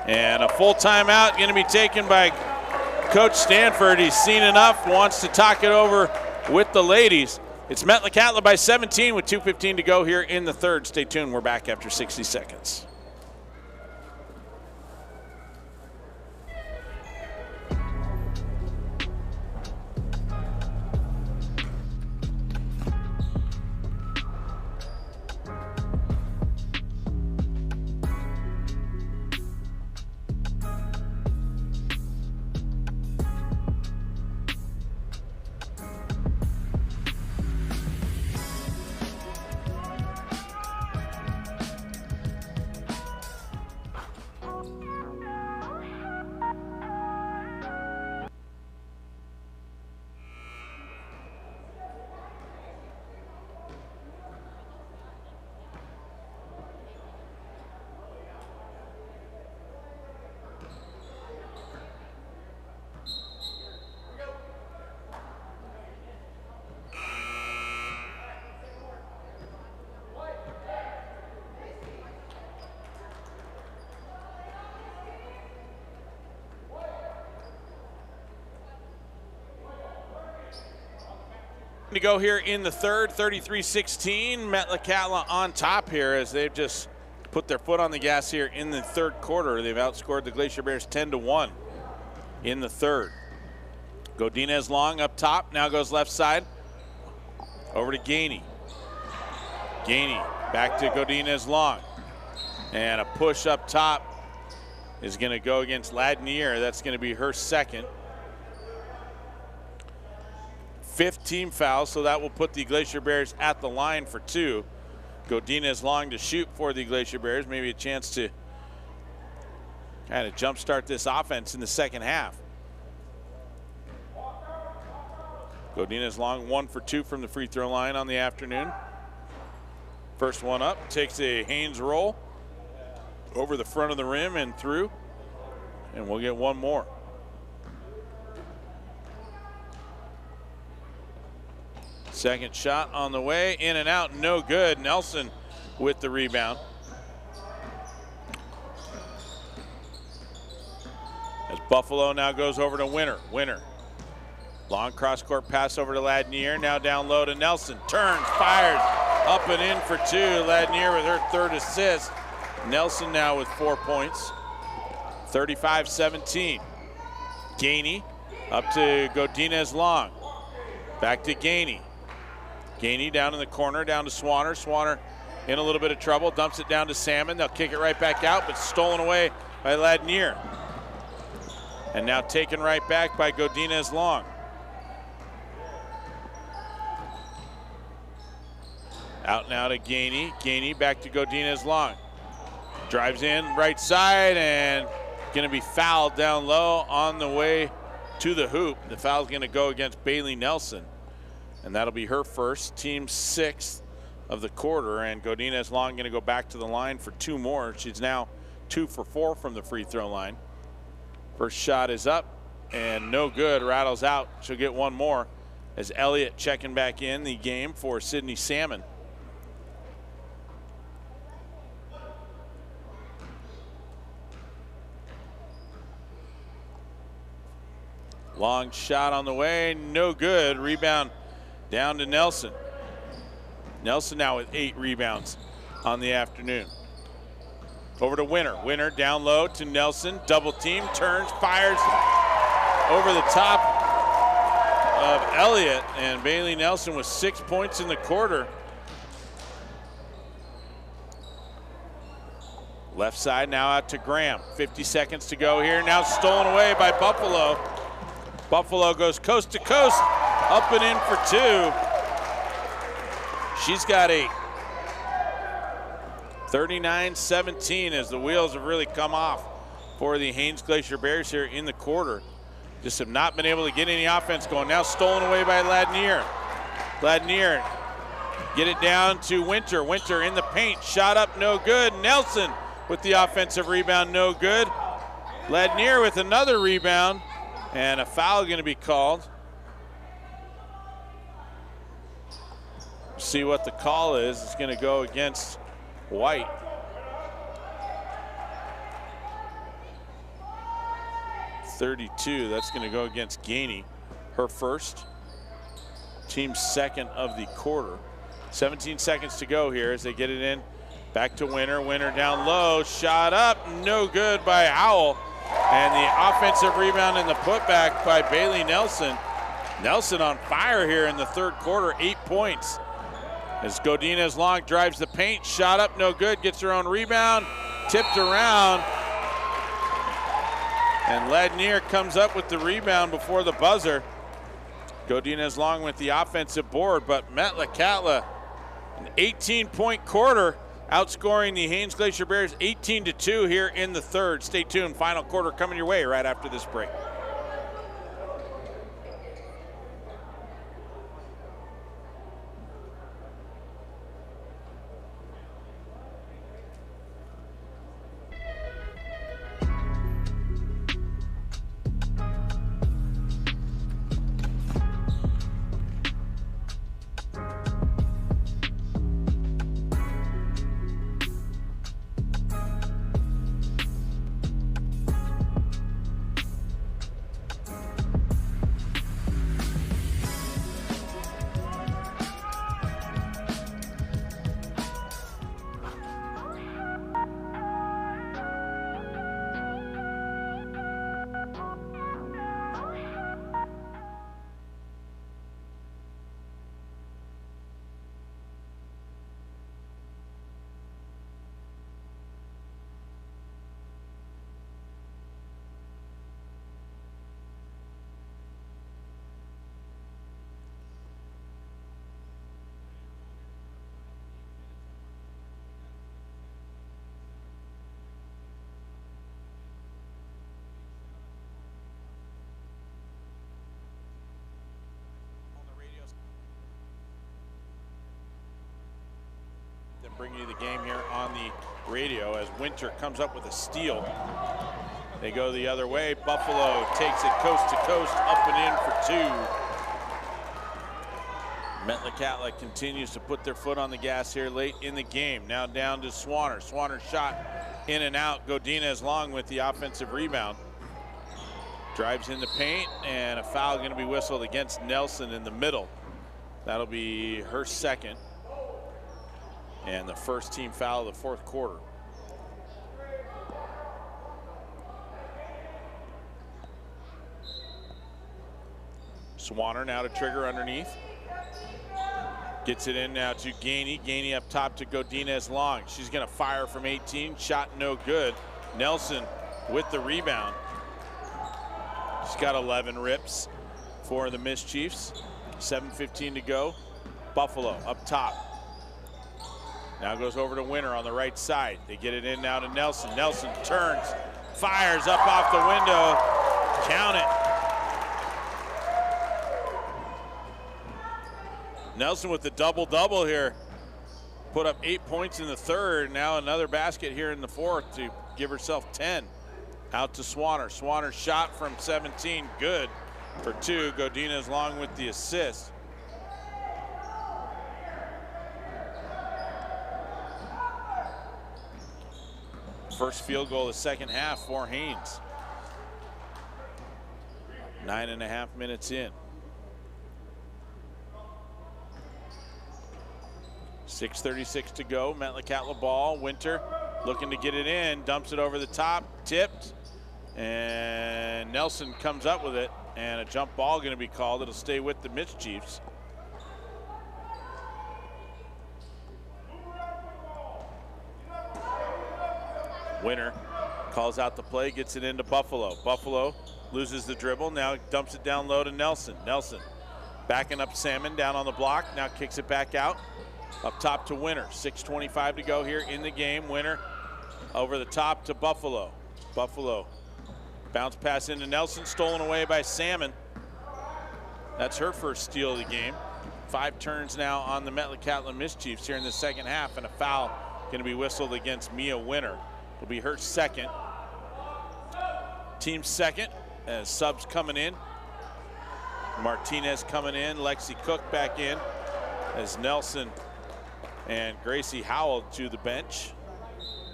And a full timeout going to be taken by Coach Stanford. He's seen enough, wants to talk it over with the ladies. It's Metlakatla by 17 with 2:15 to go here in the third. Stay tuned, we're back after 60 seconds. To go here in the third, 33-16. Metlakatla on top here as they've just put their foot on the gas here in the third quarter. They've outscored the Glacier Bears 10-1 in the third. Godinez long up top, now goes left side. Over to Gainey. Gainey back to Godinez long. And a push up top is going to go against Ladnier. That's going to be her second. 5th team foul, so that will put the Glacier Bears at the line for 2. Godinez long to shoot for the Glacier Bears. Maybe a chance to kind of jumpstart this offense in the second half. Godinez long 1 for 2 from the free throw line on the afternoon. First one up, takes a Haines roll over the front of the rim and through, and we'll get one more. Second shot on the way, in and out, no good. Nelson with the rebound. As Buffalo now goes over to Winter. Winter. Long cross-court pass over to Ladnier, now down low to Nelson. Turns, fires, up and in for 2. Ladnier with her 3rd assist. Nelson now with 4 points. 35-17. Gainey up to Godinez long. Back to Gainey. Gainey down in the corner, down to Swanner. Swanner in a little bit of trouble, dumps it down to Salmon. They'll kick it right back out, but stolen away by Ladnier. And now taken right back by Godinez long. Out now to Gainey. Gainey back to Godinez long. Drives in right side and gonna be fouled down low on the way to the hoop. The foul's gonna go against Bailey Nelson. And that'll be her first, team 6th of the quarter. And Godinez long gonna go back to the line for 2 more. She's now 2 for 4 from the free throw line. First shot is up and no good, rattles out. She'll get one more as Elliott checking back in the game for Sydney Salmon. Long shot on the way, no good. Rebound down to Nelson. Nelson now with 8 rebounds on the afternoon. Over to Winter. Winter down low to Nelson. Double team, turns, fires over the top of Elliott. And Bailey Nelson with 6 points in the quarter. Left side now out to Graham. 50 seconds to go here. Now stolen away by Buffalo. Buffalo goes coast to coast, up and in for 2. She's got 8. 39-17 as the wheels have really come off for the Haines Glacier Bears here in the quarter. Just have not been able to get any offense going. Now stolen away by Ladnier. Ladnier get it down to Winter. Winter in the paint, shot up, no good. Nelson with the offensive rebound, no good. Ladnier with another rebound. And a foul going to be called. See what the call is. It's going to go against White. .32, that's going to go against Gainey. Her first, team 2nd of the quarter. 17 seconds to go here as they get it in. Back to Winter. Winter down low, shot up, no good by Howell. And the offensive rebound and the putback by Bailey Nelson. Nelson on fire here in the third quarter, 8 points. As Godinez long drives the paint, shot up, no good, gets her own rebound, tipped around. And Ladnier comes up with the rebound before the buzzer. Godinez long with the offensive board, but Metlakatla, an 18-point quarter, outscoring the Haines Glacier Bears 18-2 here in the third. Stay tuned, final quarter coming your way right after this break. than bringing you the game here on the radio as Winter comes up with a steal. They go the other way. Buffalo takes it coast to coast, up and in for two. Metlakatla continues to put their foot on the gas here late in the game. Now down to Swanner. Swanner shot in and out. Godinez long with the offensive rebound. Drives in the paint, and a foul going to be whistled against Nelson in the middle. That'll be her second, and the first team foul of the fourth quarter. Swanner now to trigger underneath. Gets it in now to Gainey. Gainey up top to Godinez long. She's going to fire from 18. Shot no good. Nelson with the rebound. She's got 11 rips for the Mischiefs. 7:15 to go. Buffalo up top. Now goes over to Winter on the right side. They get it in now to Nelson. Nelson turns, fires up off the window. Count it. Nelson with the double-double here. Put up 8 points in the third. Now another basket here in the fourth to give herself 10. Out to Swanner. Swanner shot from 17, good for two. Godinez long with the assist. First field goal of the second half for Haines. 9.5 minutes in. 6:36 to go. Metlakatla ball. Winter looking to get it in. Dumps it over the top. Tipped. And Nelson comes up with it. And a jump ball going to be called. It'll stay with the Mischiefs. Winter calls out the play. Gets it into Buffalo. Buffalo loses the dribble. Now dumps it down low to Nelson. Nelson backing up Salmon down on the block. Now kicks it back out. Up top to Winter. 6:25 to go here in the game. Winter over the top to Buffalo. Buffalo bounce pass into Nelson, stolen away by Salmon. That's her first steal of the game. 5 turns now on the Metlakatla Mischiefs here in the second half, and a foul going to be whistled against Mia Winter. It'll be her second. Team second as subs coming in. Martinez coming in, Lexi Cook back in as Nelson and Gracie Howell to the bench.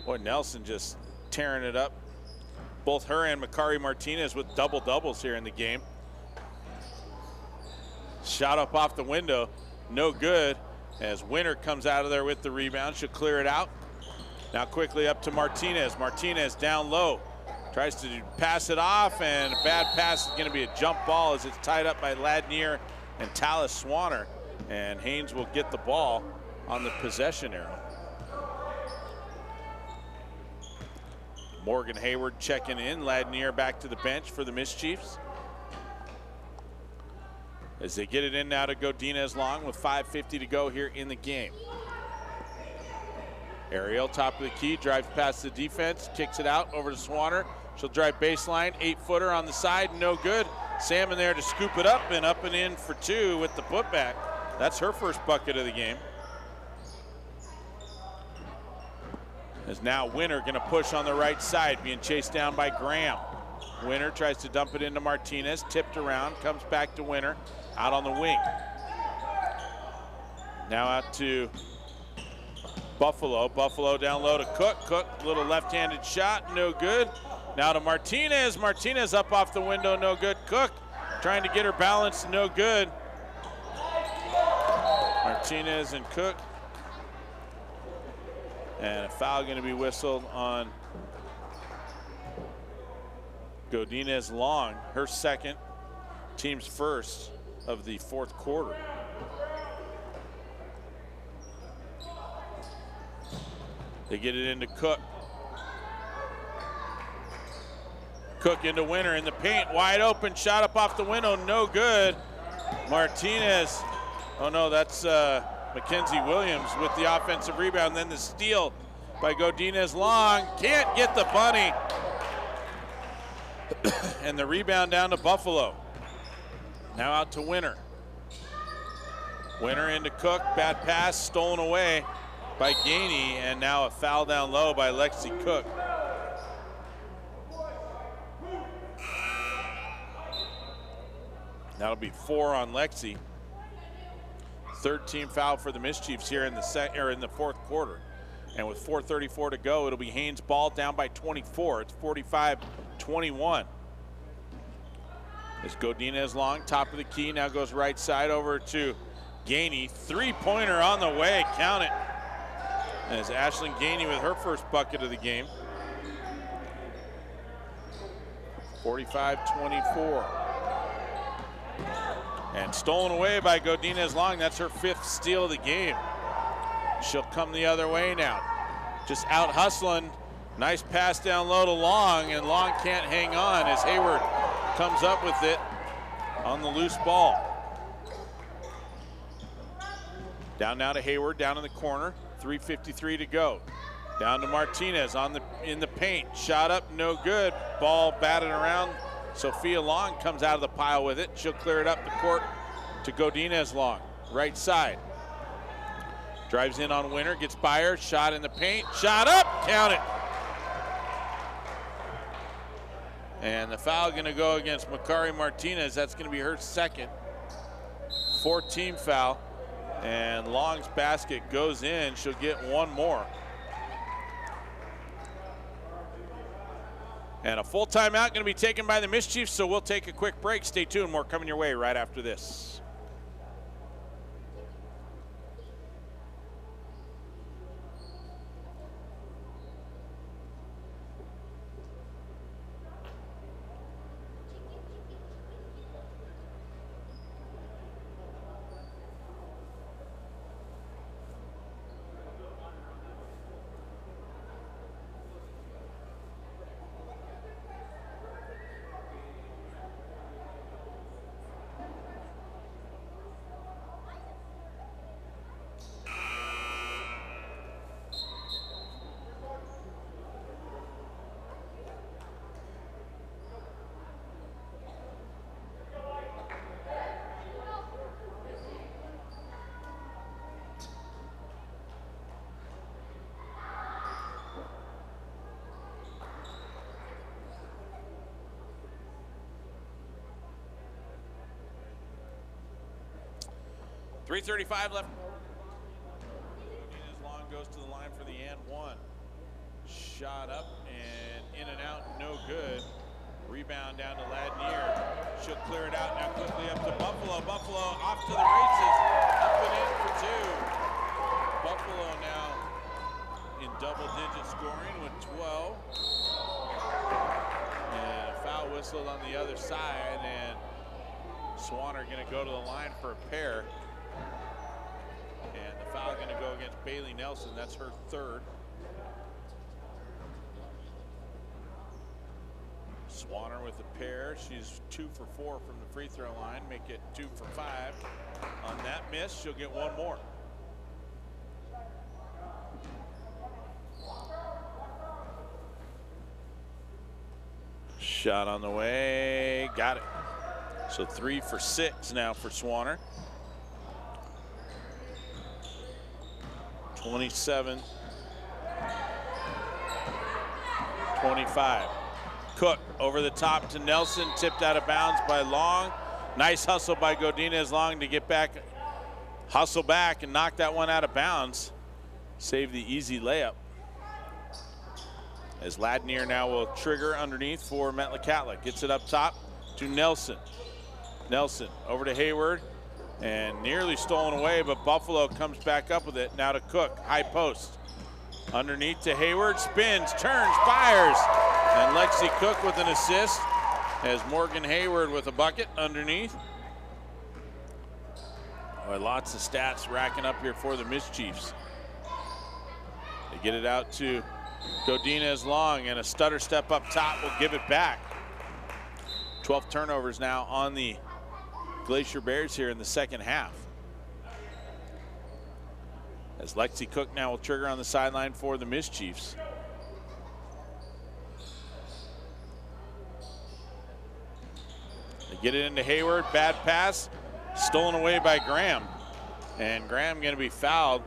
Boy, Nelson just tearing it up. Both her and Makari Martinez with double-doubles here in the game. Shot up off the window, no good, as Winter comes out of there with the rebound. She'll clear it out. Now quickly up to Martinez. Martinez down low. Tries to pass it off, and a bad pass is going to be a jump ball as it's tied up by Ladnier and Talis Swanner. And Haines will get the ball on the possession arrow. Morgan Hayward checking in. Ladnier back to the bench for the Mischiefs. As they get it in now to Godinez long with 5:50 to go here in the game. Ariel, top of the key, drives past the defense, kicks it out over to Swanner. She'll drive baseline, 8-footer on the side, no good. Salmon there to scoop it up and in for two with the putback. That's her first bucket of the game. As now Winter gonna push on the right side, being chased down by Graham. Winter tries to dump it into Martinez, tipped around, comes back to Winter, out on the wing. Now out to Buffalo. Buffalo down low to Cook. Cook, little left-handed shot, no good. Now to Martinez. Martinez up off the window, no good. Cook trying to get her balance, no good. Martinez and Cook. And a foul going to be whistled on Godinez Long, her second, team's first of the fourth quarter. They get it into Cook. Cook into Winter in the paint, wide open, shot up off the window, no good. Martinez, oh no, that's Mackenzie Williams with the offensive rebound. Then the steal by Godinez Long, can't get the bunny. And the rebound down to Buffalo. Now out to Winter. Winter into Cook, bad pass, stolen away by Gainey, and now a foul down low by Lexi Cook. That'll be 4 on Lexi. Third team foul for the Mischiefs here in the fourth quarter. And with 4:34 to go, it'll be Haines ball down by 24. It's 45-21. As Godinez long, top of the key, now goes right side over to Gainey. Three-pointer on the way, count it. As Ashlyn Gainey with her first bucket of the game. 45-24. And stolen away by Godinez Long. That's her 5th steal of the game. She'll come the other way now. Just out hustling. Nice pass down low to Long, and Long can't hang on as Hayward comes up with it on the loose ball. Down now to Hayward, down in the corner. 3:53 to go. Down to Martinez in the paint. Shot up, no good. Ball batted around. Sophia Long comes out of the pile with it. She'll clear it up the court to Godinez Long, right side. Drives in on Winter, gets by her, shot in the paint, shot up, count it. And the foul gonna go against Makari Martinez. That's gonna be her 2nd. 4-team foul, and Long's basket goes in. She'll get 1 more. And a full timeout going to be taken by the Mischiefs, so we'll take a quick break. Stay tuned, more coming your way right after this. .335 left. Long goes to the line for the and 1. Shot up and in and out, no good. Rebound down to Ladnier. She'll clear it out now quickly up to Buffalo. Buffalo off to the races, up and in for 2. Buffalo now in double-digit scoring with 12. And a foul whistled on the other side, and Swanner gonna go to the line for a pair. And the foul going to go against Bailey Nelson. That's her 3rd. Swanner with a pair. She's 2 for 4 from the free throw line. Make it 2 for 5. On that miss, she'll get 1 more. Shot on the way. Got it. So 3 for 6 now for Swanner. 27-25. Cook over the top to Nelson, tipped out of bounds by Long. Nice hustle by Godinez Long to get back, hustle back and knock that one out of bounds. Save the easy layup. As Ladnier now will trigger underneath for Metlakatla. Gets it up top to Nelson. Nelson over to Hayward. And nearly stolen away, but Buffalo comes back up with it. Now to Cook, high post. Underneath to Hayward, spins, turns, fires. And Lexi Cook with an assist as Morgan Hayward with a bucket underneath. Boy, lots of stats racking up here for the Mischiefs. They get it out to Godinez Long, and a stutter step up top will give it back. 12 turnovers now on the Glacier Bears here in the second half. As Lexi Cook now will trigger on the sideline for the Mischiefs. They get it into Hayward, bad pass, stolen away by Graham. And Graham gonna be fouled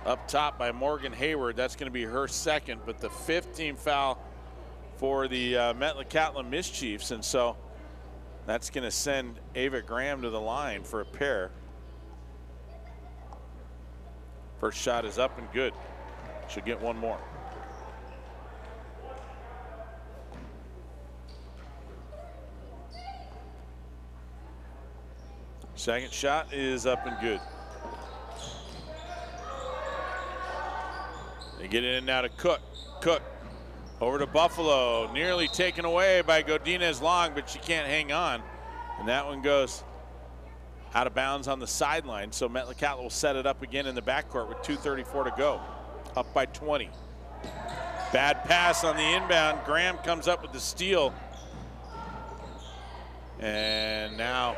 up top by Morgan Hayward. That's going to be her second, but the 5th team foul for the Metlakatla Mischiefs, and so that's going to send Ava Graham to the line for a pair. First shot is up and good. She'll get one more. Second shot is up and good. They get it in now to Cook. Cook over to Buffalo, nearly taken away by Godinez Long, but she can't hang on. And that one goes out of bounds on the sideline. So Metlakatla will set it up again in the backcourt with 2:34 to go. Up by 20. Bad pass on the inbound. Graham comes up with the steal. And now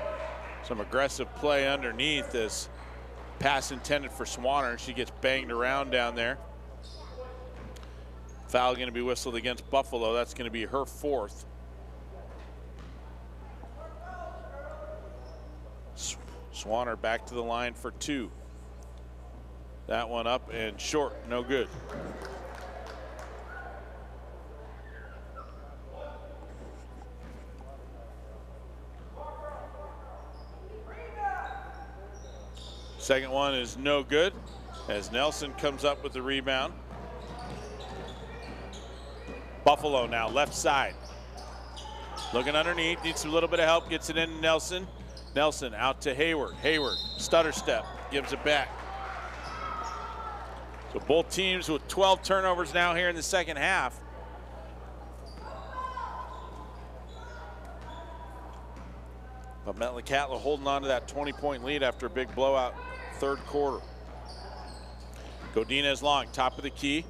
some aggressive play underneath this pass intended for Swanner. She gets banged around down there. Foul going to be whistled against Buffalo. That's going to be her 4th. Swanner back to the line for 2. That one up and short, no good. Second one is no good as Nelson comes up with the rebound. Buffalo now left side. Looking underneath, needs a little bit of help, gets it in to Nelson. Nelson out to Hayward. Hayward, stutter step, gives it back. So both teams with 12 turnovers now here in the second half. But Metlakatla holding on to that 20-point lead after a big blowout third quarter. Godinez Long, top of the key.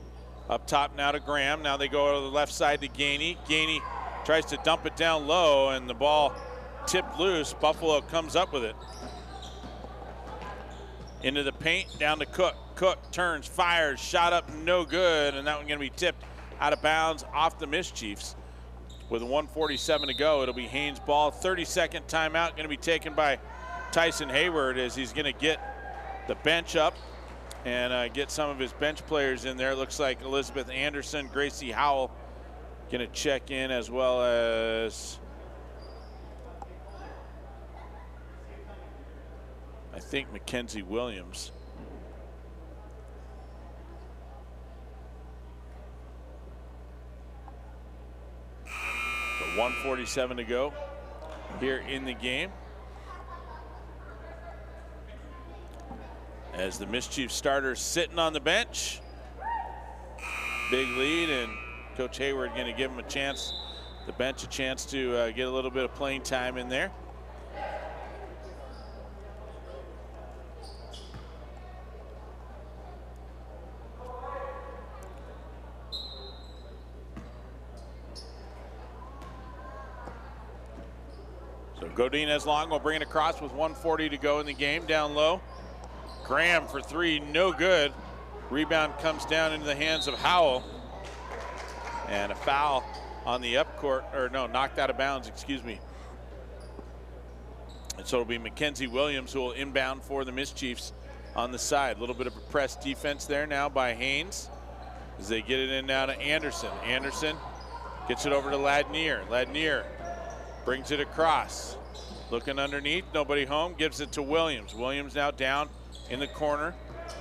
Up top now to Graham. Now they go to the left side to Gainey. Gainey tries to dump it down low, and the ball tipped loose. Buffalo comes up with it. Into the paint, down to Cook. Cook turns, fires, shot up, no good, and that one gonna be tipped out of bounds off the Mischiefs. With 1:47 to go, it'll be Haines ball. 30-second timeout gonna be taken by Tyson Hayward as he's gonna get the bench up and get some of his bench players in there. Looks like Elizabeth Anderson, Gracie Howell gonna check in, as well as I think Mackenzie Williams. So 1:47 to go here in the game, as the Mischief starters sitting on the bench. Big lead, and Coach Hayward going to give him a chance, the bench a chance to get a little bit of playing time in there. So Godinez Long will bring it across with 1:40 to go in the game, down low. Graham for 3, no good. Rebound comes down into the hands of Howell. And a foul on the up court, or no, knocked out of bounds, excuse me. And so it'll be Mackenzie Williams who will inbound for the Mischiefs on the side. A little bit of a press defense there now by Haines as they get it in now to Anderson. Anderson gets it over to Ladnier. Ladnier brings it across. Looking underneath, nobody home, gives it to Williams. Williams now down in the corner,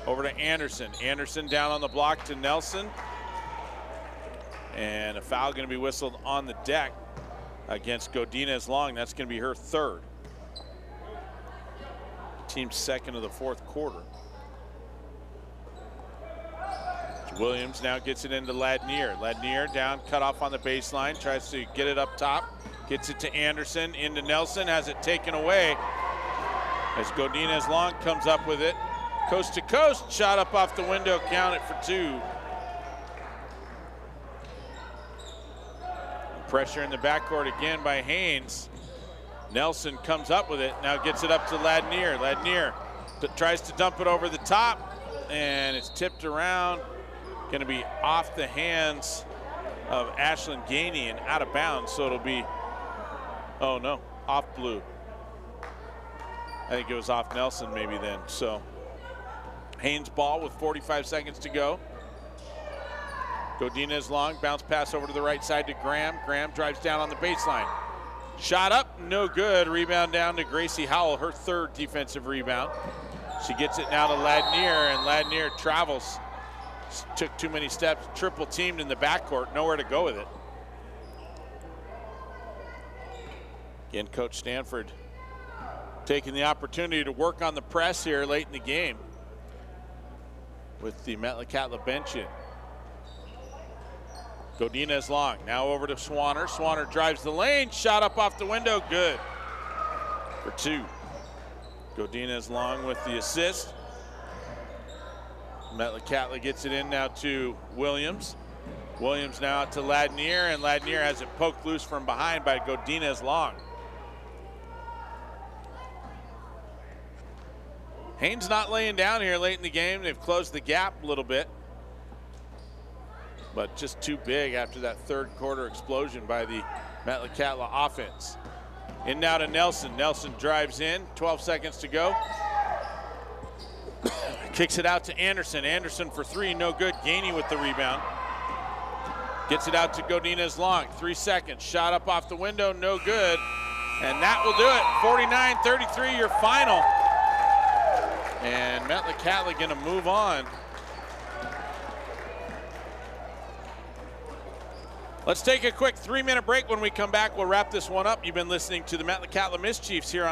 over to Anderson. Anderson down on the block to Nelson. And a foul gonna be whistled on the deck against Godinez Long. That's gonna be her 3rd. Team's 2nd of the 4th quarter. Williams now gets it into Ladnier. Ladnier down, cut off on the baseline, tries to get it up top. Gets it to Anderson, into Nelson, has it taken away as Godinez Long comes up with it. Coast to coast, shot up off the window, count it for 2. Pressure in the backcourt again by Haines. Nelson comes up with it, now gets it up to Ladnier. Ladnier tries to dump it over the top, and it's tipped around. Gonna be off the hands of Ashlyn Gainey and out of bounds, so it'll be, oh no, off Blue. I think it was off Nelson maybe then, so Haines ball with 45 seconds to go. Godinez long, bounce pass over to the right side to Graham. Graham drives down on the baseline. Shot up, no good. Rebound down to Gracie Howell, her third defensive rebound. She gets it now to Ladnier, and Ladnier travels. Took too many steps, triple teamed in the backcourt, nowhere to go with it. Again, Coach Stanford taking the opportunity to work on the press here late in the game with the Metlakatla bench in. Godinez long, now over to Swanner. Swanner drives the lane, shot up off the window, good for 2. Godinez long with the assist. Metlakatla gets it in now to Williams. Williams now out to Ladnier, and Ladnier has it poked loose from behind by Godinez long. Haines not laying down here late in the game. They've closed the gap a little bit, but just too big after that third quarter explosion by the Metlakatla offense. In now to Nelson. Nelson drives in, 12 seconds to go. Kicks it out to Anderson. Anderson for 3, no good. Gainey with the rebound. Gets it out to Godinez long, 3 seconds. Shot up off the window, no good. And that will do it. 49-33, your final. And Metlakatla gonna move on. Let's take a quick 3-minute break. When we come back, we'll wrap this one up. You've been listening to the Metlakatla Mischiefs here on